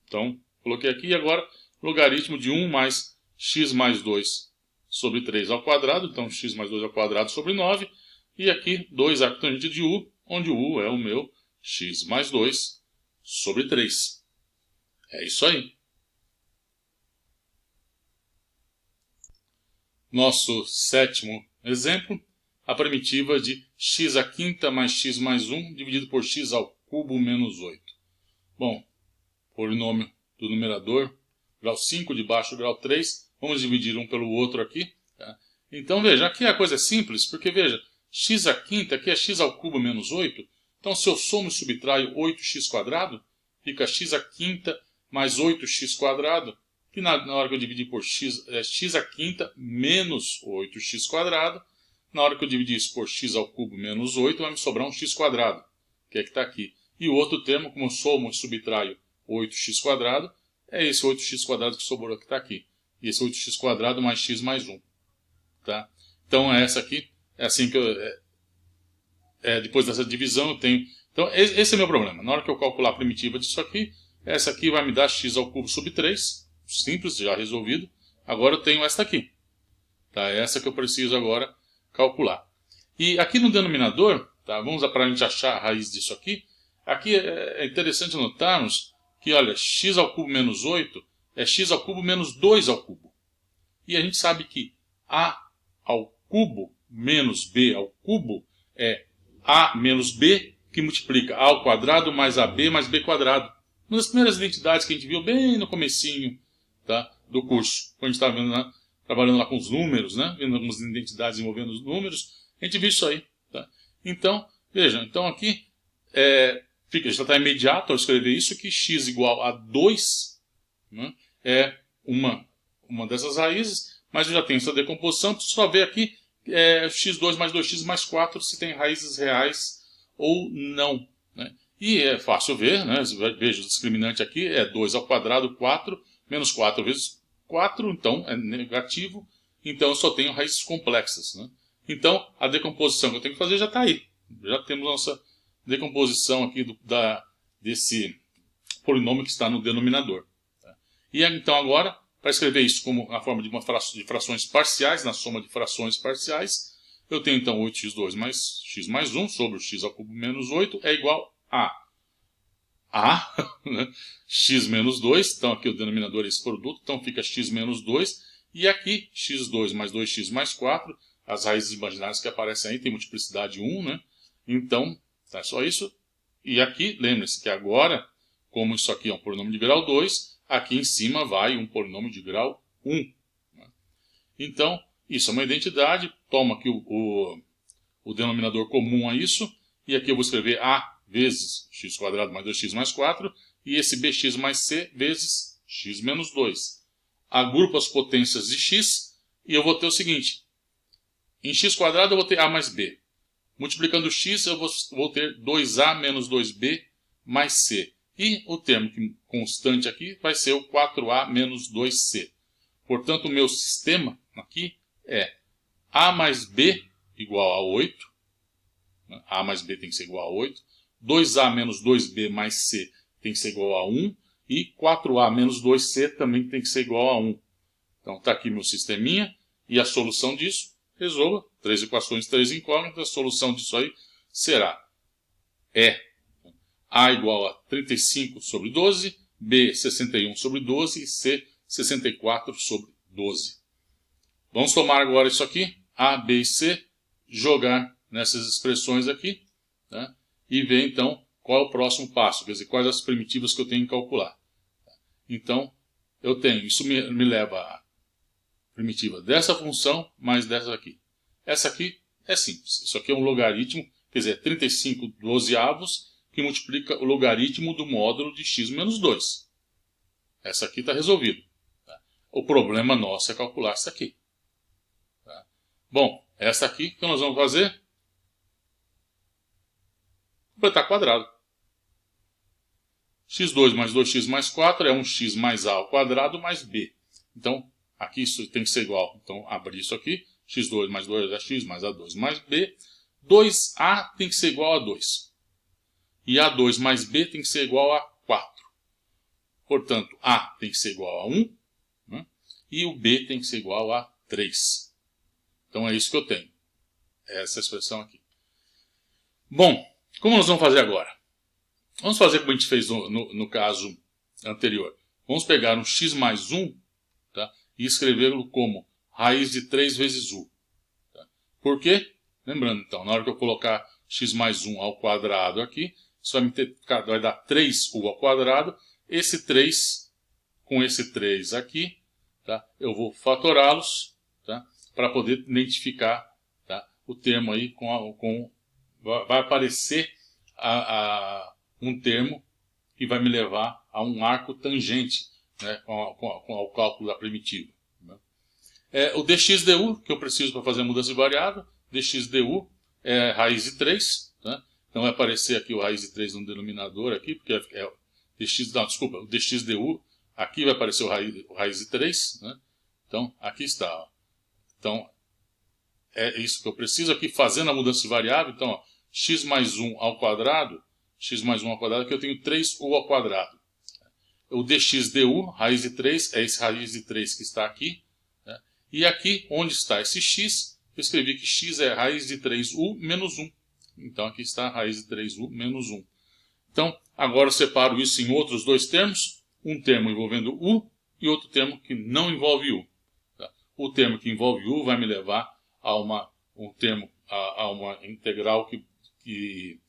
Então coloquei aqui e agora logaritmo de 1 mais x mais 2 sobre 3 ao quadrado, então x mais 2 ao quadrado sobre 9, e aqui 2 arco tangente de u, onde o u é o meu x mais 2 sobre 3. É isso aí. Nosso sétimo exemplo, a primitiva de x à quinta mais x mais 1 dividido por x ao cubo menos 8. Bom, polinômio do numerador, grau 5, de baixo grau 3, vamos dividir um pelo outro aqui. Tá? Então veja, aqui a coisa é simples, porque veja, x à quinta aqui é x ao cubo menos 8. Então se eu somo e subtraio 8x², fica x à quinta mais 8x², que na hora que eu dividir por x, é x à quinta menos 8x². Na hora que eu dividir isso por x ao cubo menos 8, vai me sobrar um x², que é que está aqui. E o outro termo, como eu somo e subtraio 8x², é esse 8x² que sobrou que está aqui. E esse 8x² mais x mais 1. Tá? Então essa aqui, é assim que eu... depois dessa divisão eu tenho... Então esse é o meu problema. Na hora que eu calcular a primitiva disso aqui, essa aqui vai me dar x ao cubo sobre 3. Simples, já resolvido. Agora eu tenho essa aqui. Tá? Essa que eu preciso agora calcular. E aqui no denominador, tá? Vamos para a gente achar a raiz disso aqui. Aqui é interessante notarmos que, olha, x ao cubo menos 8 é x ao cubo menos 2 ao cubo. E a gente sabe que a ao cubo menos b ao cubo é a menos b, que multiplica a ao quadrado mais ab mais b quadrado. Uma das primeiras identidades que a gente viu bem no comecinho, tá, do curso, quando a gente estava trabalhando lá com os números, né, vendo algumas identidades envolvendo os números, a gente viu isso aí. Tá? Então, vejam, então aqui já está imediato ao escrever isso, que x igual a 2, né, é uma dessas raízes, mas eu já tenho essa decomposição, preciso só ver aqui x2 mais 2x mais 4 se tem raízes reais ou não. Né? E é fácil ver, né? Veja, o discriminante aqui é 2 ao quadrado, 4, menos 4 vezes 4, então é negativo, então eu só tenho raízes complexas. Né? Então a decomposição que eu tenho que fazer já está aí. Já temos nossa decomposição aqui desse polinômio que está no denominador. Tá? E então agora, para escrever isso como na forma de frações parciais, na soma de frações parciais, eu tenho então 8x2 mais x mais 1 sobre o x ao cubo menos 8 é igual a né? X menos 2, então aqui o denominador é esse produto, então fica x menos 2, e aqui x2 mais 2x mais 4, as raízes imaginárias que aparecem aí, tem multiplicidade 1, né? Então, tá só isso. E aqui, lembre-se que agora, como isso aqui é um polinômio de grau 2, aqui em cima vai um polinômio de grau 1. Né? Então, isso é uma identidade, toma aqui o denominador comum a isso, e aqui eu vou escrever a vezes x² mais 2x mais 4, e esse bx mais c vezes x menos 2. Agrupo as potências de x, e eu vou ter o seguinte, em x² eu vou ter a mais b. Multiplicando x, eu vou ter 2a menos 2b mais c. E o termo constante aqui vai ser o 4a menos 2c. Portanto, o meu sistema aqui é a mais b igual a 8. A mais b tem que ser igual a 8. 2a menos 2b mais c tem que ser igual a 1. E 4a menos 2c também tem que ser igual a 1. Então, está aqui meu sisteminha. E a solução disso, resolva. 3 equações, 3 incógnitas. A solução disso aí será a igual a 35 sobre 12, b 61 sobre 12 e c 64 sobre 12. Vamos tomar agora isso aqui, a, b e c, jogar nessas expressões aqui, né? E ver então qual é o próximo passo, quer dizer, quais as primitivas que eu tenho que calcular. Então, eu tenho, isso me leva a primitiva dessa função mais dessa aqui. Essa aqui é simples, isso aqui é um logaritmo, quer dizer, 35 dozeavos, que multiplica o logaritmo do módulo de x menos 2. Essa aqui está resolvida. Tá? O problema nosso é calcular essa aqui. Tá? Bom, essa aqui, o que nós vamos fazer? Completar quadrado. x2 mais 2x mais 4 é 1x mais a ao quadrado mais b. Então, aqui isso tem que ser igual. Então, abrir isso aqui. x2 mais 2 é x mais a2 mais b. 2a tem que ser igual a 2. E A2 mais B tem que ser igual a 4. Portanto, A tem que ser igual a 1. Né? E o B tem que ser igual a 3. Então é isso que eu tenho. Essa expressão aqui. Bom, como nós vamos fazer agora? Vamos fazer como a gente fez no caso anterior. Vamos pegar um x mais 1, tá? E escrevê-lo como raiz de 3 vezes u. Tá? Por quê? Lembrando, então, na hora que eu colocar x mais 1 ao quadrado aqui, isso vai dar 3u ao quadrado. Esse 3 com esse 3 aqui, tá? Eu vou fatorá-los, tá? Para poder identificar, tá? O termo aí vai aparecer um termo que vai me levar a um arco tangente, né? com o cálculo da primitiva. Né? O dx du, que eu preciso para fazer a mudança de variável, dx du é raiz de 3, tá? Então vai aparecer aqui o raiz de 3 no denominador aqui, porque o dx du, aqui vai aparecer o raiz de 3, né? Então aqui está. Ó. Então é isso que eu preciso aqui, fazendo a mudança de variável. Então, ó, x mais 1 ao quadrado, aqui eu tenho 3u ao quadrado. O dx du, raiz de 3, é esse raiz de 3 que está aqui. Né? E aqui, onde está esse x, eu escrevi que x é raiz de 3u menos 1. Então, aqui está a raiz de 3u menos 1. Então, agora eu separo isso em outros dois termos. Um termo envolvendo u e outro termo que não envolve u. Tá? O termo que envolve u vai me levar a uma integral que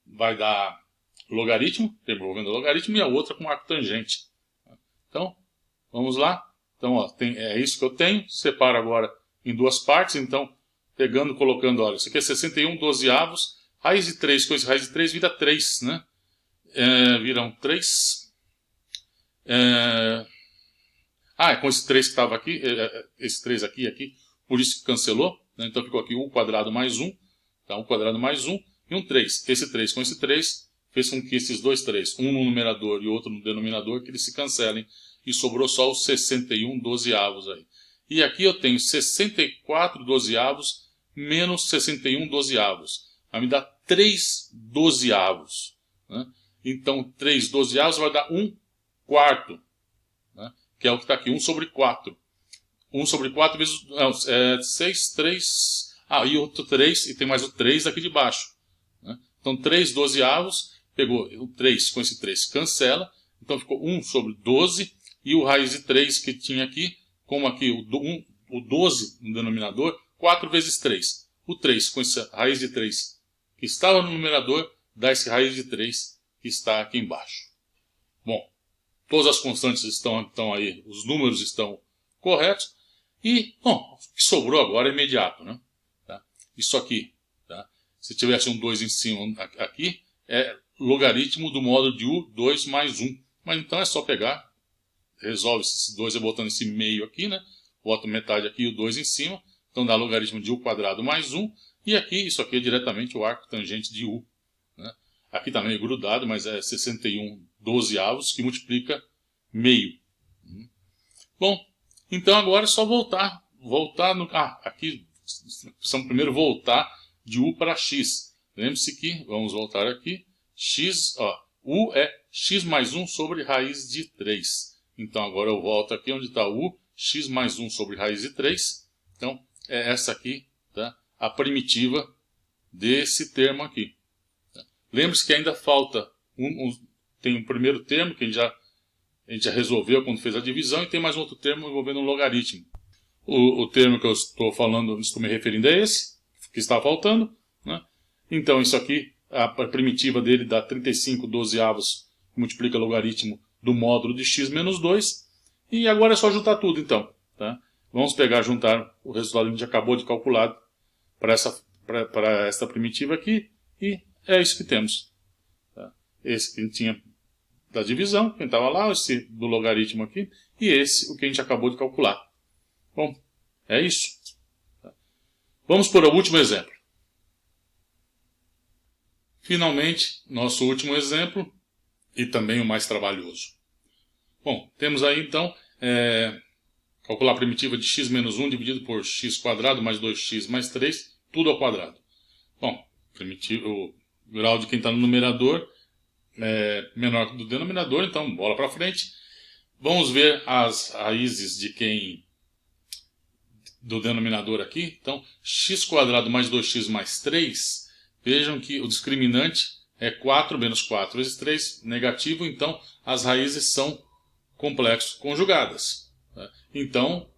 vai dar logaritmo, termo envolvendo logaritmo, e a outra com arco tangente. Então, vamos lá. Então, ó, é isso que eu tenho. Separo agora em duas partes. Então, pegando, colocando, olha, isso aqui é 61 dozeavos. Raiz de 3 com esse raiz de 3 vira 3, né? Viram 3. Com esse 3 que estava aqui, esse 3 aqui, por isso que cancelou. Né? Então ficou aqui u quadrado mais 1, tá? U quadrado mais 1 e um 3. Esse 3 com esse 3 fez com que esses dois 3, um no numerador e outro no denominador, que eles se cancelem. E sobrou só os 61 dozeavos aí. E aqui eu tenho 64 dozeavos menos 61 dozeavos. Vai me dar 3 dozeavos. Né? Então, 3 dozeavos vai dar 1 quarto. Né? que é o que está aqui, 1 sobre 4. 1 sobre 4 vezes... Não, 6, 3... Ah, e outro 3, e tem mais o 3 aqui de baixo. Né? Então, 3 dozeavos, pegou o 3 com esse 3, cancela. Então, ficou 1 sobre 12, e o raiz de 3 que tinha aqui, como aqui o 12 no denominador, 4 vezes 3. O 3 com essa raiz de 3 que estava no numerador, dá esse raiz de 3 que está aqui embaixo. Bom, todas as constantes estão aí, os números estão corretos. E, bom, o que sobrou agora é imediato, né? Tá? Isso aqui, tá? Se tivesse um 2 em cima aqui, é logaritmo do módulo de U, 2 mais 1. Mas então é só pegar, resolve esses 2 botando esse meio aqui, né? Bota metade aqui e o 2 em cima. Então dá logaritmo de U quadrado mais 1. E aqui, isso aqui é diretamente o arco tangente de U. Né? Aqui está meio grudado, mas é 61 dozeavos, que multiplica meio. Bom, então agora é só voltar no... aqui precisamos primeiro voltar de U para X. Lembre-se que, vamos voltar aqui, X, U é X mais 1 sobre raiz de 3. Então agora eu volto aqui onde está U, X mais 1 sobre raiz de 3. Então é essa aqui, tá? A primitiva desse termo aqui. Tá? Lembre-se que ainda falta, tem um primeiro termo que a gente já resolveu quando fez a divisão, e tem mais um outro termo envolvendo um logaritmo. O termo que eu estou falando, estou me referindo a esse, que está faltando. Né? Então, isso aqui, a primitiva dele dá 35 dozeavos, que multiplica o logaritmo do módulo de x menos 2. E agora é só juntar tudo, então. Tá? Vamos juntar o resultado que a gente acabou de calcular para essa primitiva aqui, e é isso que temos. Tá? Esse que a gente tinha da divisão, quem estava lá, esse do logaritmo aqui, e esse, o que a gente acabou de calcular. Bom, é isso. Vamos para o último exemplo. Finalmente, nosso último exemplo, e também o mais trabalhoso. Bom, temos aí então, calcular a primitiva de x menos 1 dividido por x quadrado mais 2x mais 3, tudo ao quadrado. Bom, o grau de quem está no numerador é menor que o do denominador, então bola para frente. Vamos ver as raízes do denominador aqui. Então, x quadrado mais 2x mais 3, vejam que o discriminante é 4 menos 4 vezes 3, negativo, então as raízes são complexos conjugadas. Tá? Então,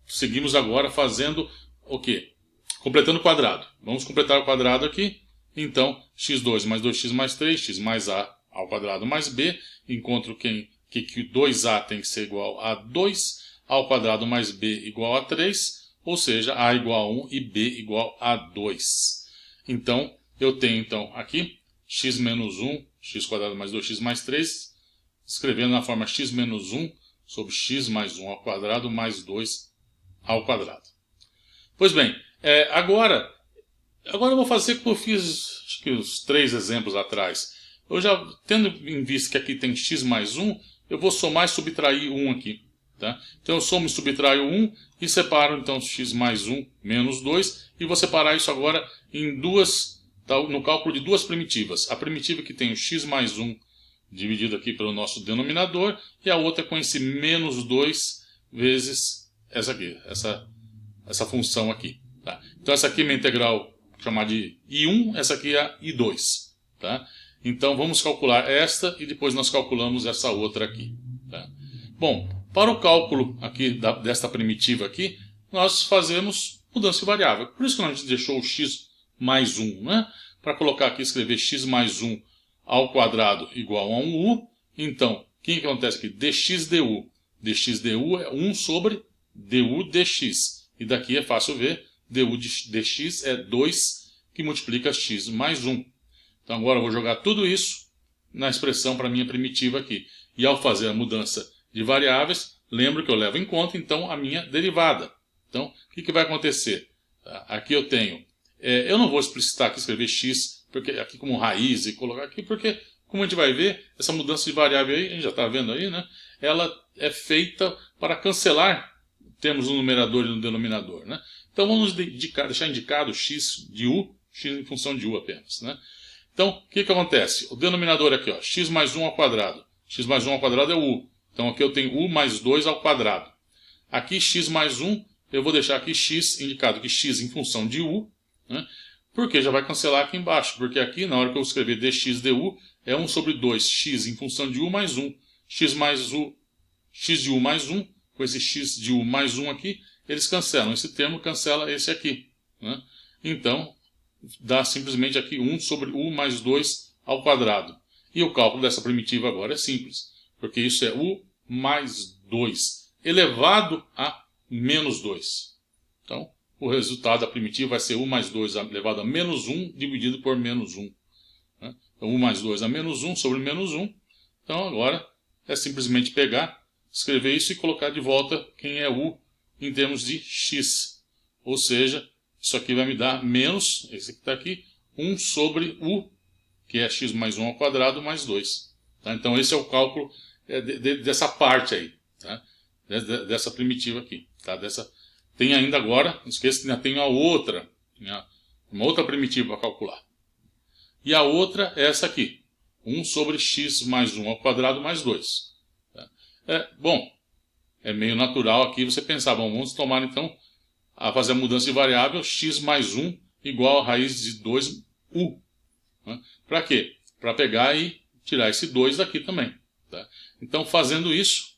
seguimos agora fazendo o quê? Completando o quadrado. Vamos completar o quadrado aqui. Então, x2 mais 2x mais 3, x mais a ao quadrado mais b, encontro que 2a tem que ser igual a 2, a ao quadrado mais b igual a 3, ou seja, a igual a 1 e b igual a 2. Então, eu tenho aqui x menos 1, x quadrado mais 2x mais 3, escrevendo na forma x menos 1 sobre x mais 1 ao quadrado mais 2 ao quadrado. Pois bem, agora eu vou fazer como eu fiz acho que os 3 exemplos atrás. Eu já, tendo em vista que aqui tem x mais 1, eu vou somar e subtrair 1 aqui. Tá? Então eu somo e subtraio 1 e separo então x mais 1 menos 2. E vou separar isso agora em no cálculo de duas primitivas. A primitiva que tem o x mais 1 dividido aqui pelo nosso denominador, e a outra com esse menos 2 vezes essa aqui, essa função aqui. Tá? Então essa aqui é minha integral, vou chamar de I1, essa aqui é a I2. Tá? Então vamos calcular esta e depois nós calculamos essa outra aqui. Tá? Bom, para o cálculo aqui desta primitiva aqui, nós fazemos mudança de variável. Por isso que a gente deixou o x mais 1. Né? Para colocar aqui, escrever x mais 1 ao quadrado igual a 1u. Então, o que acontece aqui? dx du. dx du é 1 sobre du dx. E daqui é fácil ver, du dx é 2 que multiplica x mais 1. Então agora eu vou jogar tudo isso na expressão para a minha primitiva aqui. E ao fazer a mudança de variáveis, lembro que eu levo em conta então a minha derivada. Então o que vai acontecer? Aqui eu tenho, eu não vou explicitar aqui, escrever x porque, aqui como raiz e colocar aqui, porque como a gente vai ver, essa mudança de variável aí, a gente já está vendo aí, né? Ela é feita para cancelar termos no numerador e no denominador. Né? Então vamos deixar indicado x de u, x em função de u apenas. Né? Então, o que acontece? O denominador aqui, ó, x mais 1 ao quadrado. X mais 1 ao quadrado é u. Então aqui eu tenho u mais 2 ao quadrado. Aqui x mais 1, eu vou deixar aqui x indicado que x em função de u, né? Porque já vai cancelar aqui embaixo, porque aqui na hora que eu escrever dx du é 1 sobre 2x em função de u mais 1. X de u mais 1, com esse x de u mais 1 aqui, eles cancelam. Esse termo cancela esse aqui, né? Então, dá simplesmente aqui 1 sobre u mais 2 ao quadrado. E o cálculo dessa primitiva agora é simples, porque isso é u mais 2 elevado a menos 2. Então, o resultado da primitiva vai ser u mais 2 elevado a menos 1 dividido por menos 1. Né? Então, u mais 2 a menos 1 sobre menos 1. Então, agora é simplesmente pegar, escrever isso e colocar de volta quem é u em termos de x. Ou seja, isso aqui vai me dar menos, esse que está aqui, 1 sobre u, que é x mais 1 ao quadrado, mais 2. Tá? Então, esse é o cálculo dessa parte aí, tá? Dessa primitiva aqui. Tá? Tem ainda agora, não esqueça que ainda tem uma outra primitiva para calcular. E a outra é essa aqui, 1 sobre x mais 1 ao quadrado mais 2. Tá? Bom, é meio natural aqui você pensar, bom, vamos tomar então, a fazer a mudança de variável, x mais 1 igual a raiz de 2u. Né? Para quê? Para pegar e tirar esse 2 daqui também. Tá? Então, fazendo isso,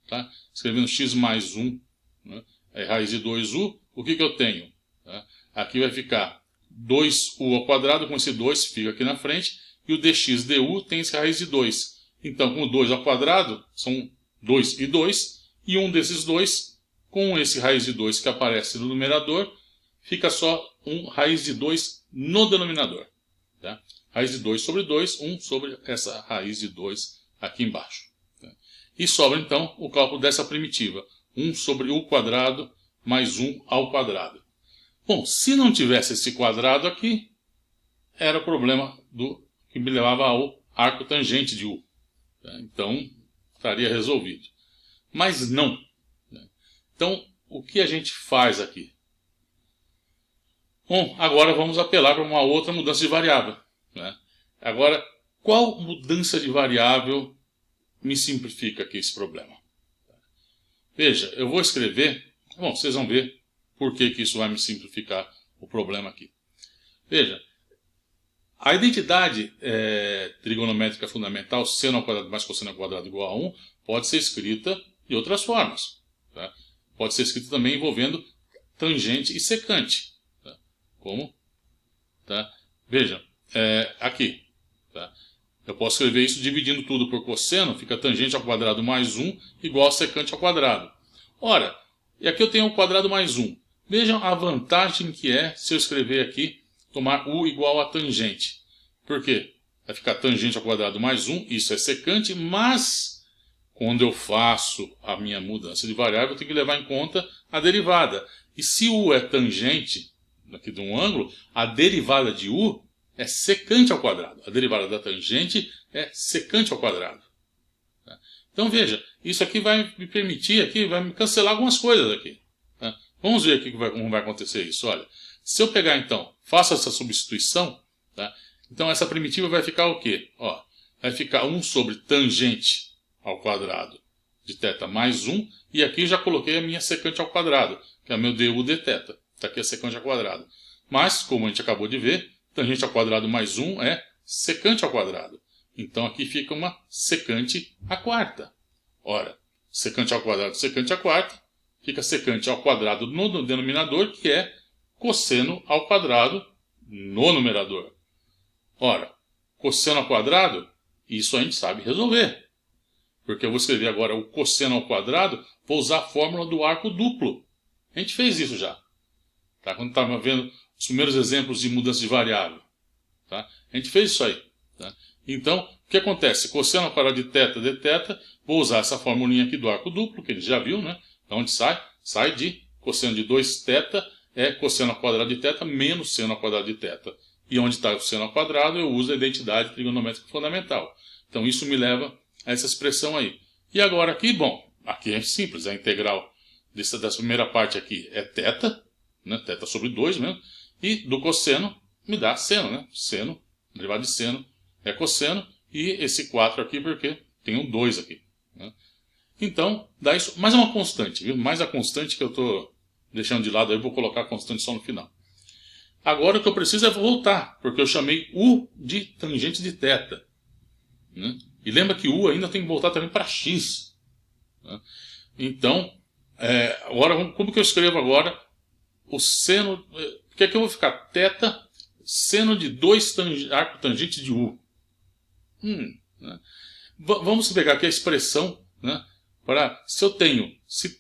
tá? Escrevendo x mais 1, né? É raiz de 2u, o que eu tenho? Tá? Aqui vai ficar 2u ao quadrado, com esse 2 fica aqui na frente, e o dx du tem esse raiz de 2. Então, com o 2 ao quadrado, são 2 e 2, e um desses 2, com esse raiz de 2 que aparece no numerador, fica só um raiz de 2 no denominador. Tá? Raiz de 2 sobre 2, 1 sobre essa raiz de 2 aqui embaixo. Tá? E sobra então o cálculo dessa primitiva, 1 sobre u quadrado mais 1 ao quadrado. Bom, se não tivesse esse quadrado aqui, era o problema que me levava ao arco tangente de u. Tá? Então, estaria resolvido. Mas não. Então, o que a gente faz aqui? Bom, agora vamos apelar para uma outra mudança de variável. Né? Agora, qual mudança de variável me simplifica aqui esse problema? Veja, eu vou escrever, bom, vocês vão ver por que isso vai me simplificar o problema aqui. Veja, a identidade trigonométrica fundamental, seno ao quadrado mais cosseno ao quadrado igual a 1, pode ser escrita de outras formas. Tá? Pode ser escrita também envolvendo tangente e secante. Tá? Como? Tá? Veja, aqui. Tá? Eu posso escrever isso dividindo tudo por cosseno, fica tangente ao quadrado mais 1 igual a secante ao quadrado. Ora, e aqui eu tenho o quadrado mais 1. Vejam a vantagem que é se eu escrever aqui, tomar u igual a tangente. Por quê? Vai ficar tangente ao quadrado mais 1, isso é secante, mas quando eu faço a minha mudança de variável, eu tenho que levar em conta a derivada. E se u é tangente aqui de um ângulo, a derivada de u é secante ao quadrado. A derivada da tangente é secante ao quadrado. Então veja, isso aqui vai me permitir, aqui vai me cancelar algumas coisas aqui. Vamos ver aqui como vai acontecer isso. Olha, se eu pegar então, faço essa substituição, tá? Então essa primitiva vai ficar o quê? Ó, vai ficar 1 sobre tangente ao quadrado de θ mais 1, e aqui já coloquei a minha secante ao quadrado, que é o meu du de θ. Está aqui a secante ao quadrado. Mas, como a gente acabou de ver, tangente ao quadrado mais 1 é secante ao quadrado. Então aqui fica uma secante à quarta. Ora, secante ao quadrado, secante à quarta, fica secante ao quadrado no denominador, que é cosseno ao quadrado no numerador. Ora, cosseno ao quadrado, isso a gente sabe resolver. Porque eu vou escrever agora o cosseno ao quadrado, vou usar a fórmula do arco duplo. A gente fez isso já. Tá? Quando estava vendo os primeiros exemplos de mudança de variável. Tá? A gente fez isso aí. Tá? Então, o que acontece? Cosseno ao quadrado de θ de θ, vou usar essa formulinha aqui do arco duplo, que a gente já viu, né? Então, onde sai? Sai de cosseno de 2θ, é cosseno ao quadrado de θ menos seno ao quadrado de θ. E onde está o seno ao quadrado, eu uso a identidade trigonométrica fundamental. Então, isso me leva a essa expressão aí. E agora aqui, bom, aqui é simples, a integral dessa primeira parte aqui é θ, né? Θ sobre 2 mesmo, e do cosseno me dá seno, né? Seno, derivado de seno é cosseno, e esse 4 aqui porque tem um 2 aqui. Né? Então, dá isso, mas é uma constante, viu? Mais a constante que eu estou deixando de lado, aí eu vou colocar a constante só no final. Agora o que eu preciso é voltar, porque eu chamei U de tangente de θ. Né? E lembra que U ainda tem que voltar também para x. Né? Então, agora, como que eu escrevo agora o seno... O que é que eu vou ficar? Θ, seno de 2 arco tangente de U. Né? Vamos pegar aqui a expressão, né, para, se eu tenho, se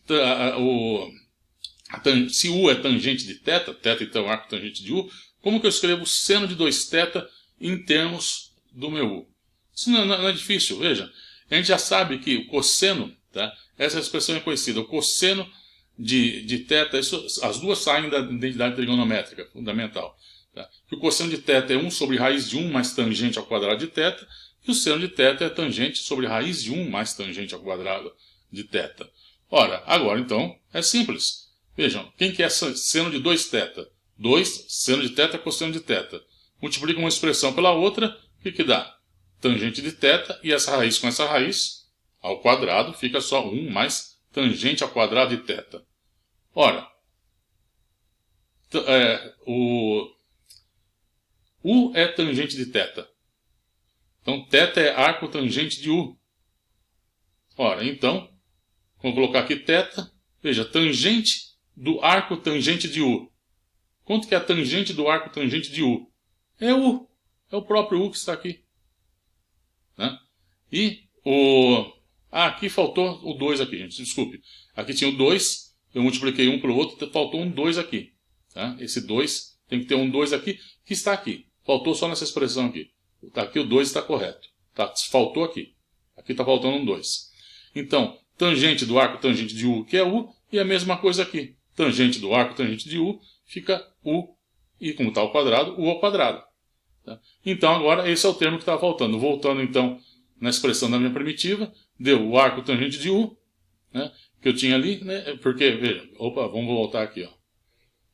U é tangente de θ, θ então arco tangente de U, como que eu escrevo seno de 2θ em termos do meu U? Isso não é difícil, veja. A gente já sabe que o cosseno, tá, essa expressão é conhecida, o cosseno de θ, as duas saem da identidade trigonométrica fundamental. Tá? Que o cosseno de θ é 1 sobre raiz de 1 mais tangente ao quadrado de θ, e o seno de θ é tangente sobre raiz de 1 mais tangente ao quadrado de θ. Ora, agora então é simples. Vejam, quem que é seno de 2θ? 2, seno de θ, cosseno de θ. Multiplica uma expressão pela outra, o que dá? Tangente de θ, e essa raiz com essa raiz, ao quadrado, fica só 1 mais tangente ao quadrado de θ. Ora, o U é tangente de θ. Então, θ é arco tangente de U. Ora, então, vamos colocar aqui θ. Veja, tangente do arco tangente de U. Quanto que é a tangente do arco tangente de U? É U. É o próprio U que está aqui. Né? E aqui faltou o 2 aqui, gente. Desculpe. Aqui tinha o 2. Eu multipliquei um pelo outro. Faltou um 2 aqui. Tá? Esse 2 tem que ter um 2 aqui, que está aqui. Faltou só nessa expressão aqui. Tá aqui o 2 está correto. Tá, faltou aqui. Aqui está faltando um 2. Então, tangente do arco tangente de U, que é U, e a mesma coisa aqui. Tangente do arco tangente de U fica U, e como está ao quadrado, U ao quadrado. Tá? Então, agora, esse é o termo que estava faltando. Voltando, então, na expressão da minha primitiva, deu o arco tangente de U, né, que eu tinha ali, né, porque, veja, vamos voltar aqui. Ó,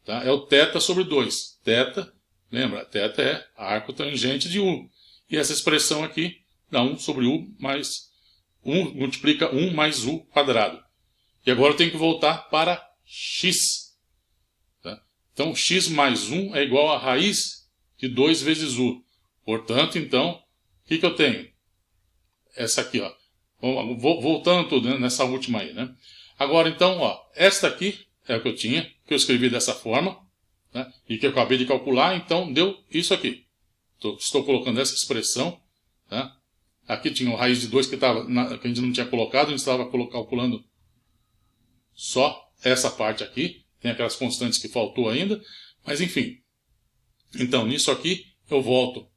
tá? É o θ sobre 2. Θ, lembra, θ é arco tangente de U. E essa expressão aqui dá 1 sobre U mais 1, multiplica 1 mais U quadrado. E agora eu tenho que voltar para x. Tá? Então, x mais 1 é igual a raiz de 2 vezes U. Portanto, então, o que eu tenho? Essa aqui, ó. Voltando tudo, né, nessa última aí, né? Agora, então, ó, esta aqui é o que eu tinha, que eu escrevi dessa forma, né, e que eu acabei de calcular, então deu isso aqui. Estou colocando essa expressão. Tá? Aqui tinha o raiz de 2 que a gente não tinha colocado, a gente estava calculando só essa parte aqui. Tem aquelas constantes que faltou ainda, mas enfim. Então, nisso aqui, eu volto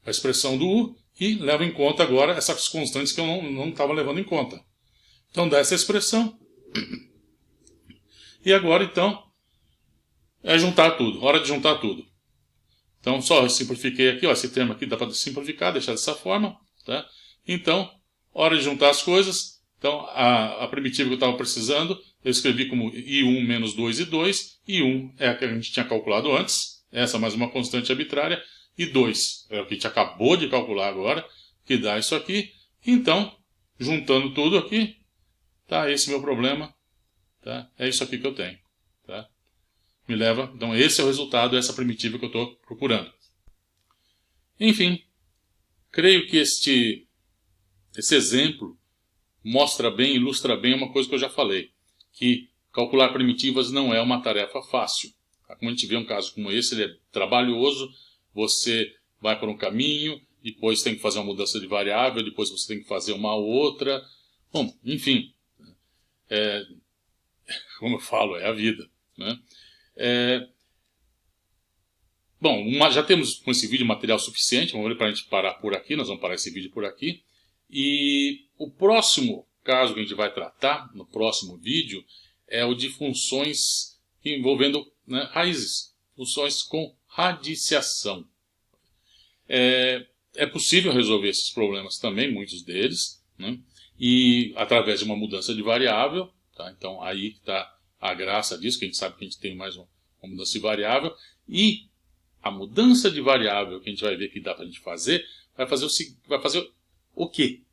a expressão do U e levo em conta agora essas constantes que eu não estava levando em conta. Então, dá essa expressão. E agora, então, é juntar tudo. Hora de juntar tudo. Então, só eu simplifiquei aqui. Ó, esse termo aqui dá para simplificar, deixar dessa forma. Tá? Então, hora de juntar as coisas. Então, a primitiva que eu estava precisando, eu escrevi como I1 menos 2 e 2. I1 é a que a gente tinha calculado antes. Essa mais uma constante arbitrária. E 2 é o que a gente acabou de calcular agora, que dá isso aqui. Então, juntando tudo aqui, tá, esse meu problema. Tá? É isso aqui que eu tenho. Tá? Me leva, então esse é o resultado dessa primitiva que eu estou procurando. Enfim, creio que esse exemplo mostra bem, ilustra bem uma coisa que eu já falei, que calcular primitivas não é uma tarefa fácil. Como a gente vê um caso como esse, ele é trabalhoso, você vai por um caminho, depois tem que fazer uma mudança de variável, depois você tem que fazer uma outra. Bom, enfim, como eu falo, é a vida. Né? Bom, já temos com esse vídeo material suficiente, vamos ver para a gente parar por aqui, nós vamos parar esse vídeo por aqui. E o próximo caso que a gente vai tratar, no próximo vídeo, é o de funções envolvendo, né, raízes, funções com radiciação. É possível resolver esses problemas também, muitos deles, né, e através de uma mudança de variável. Tá? Então aí está a graça disso, que a gente sabe que a gente tem mais uma mudança de variável, e a mudança de variável que a gente vai ver que dá para a gente fazer, vai fazer o quê?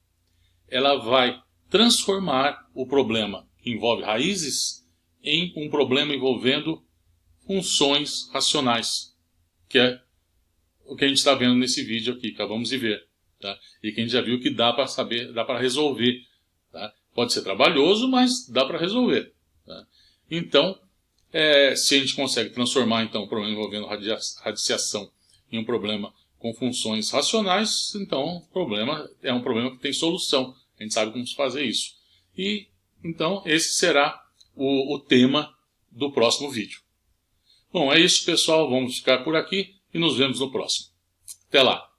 Ela vai transformar o problema que envolve raízes em um problema envolvendo funções racionais, que é o que a gente está vendo nesse vídeo aqui, acabamos de ver. Tá? E que a gente já viu que dá para saber, dá para resolver. Tá? Pode ser trabalhoso, mas dá para resolver. Tá? Então, se a gente consegue transformar então, um problema envolvendo radiciação em um problema com funções racionais, então o problema é um problema que tem solução. A gente sabe como fazer isso. E então esse será o tema do próximo vídeo. Bom, é isso, pessoal. Vamos ficar por aqui e nos vemos no próximo. Até lá!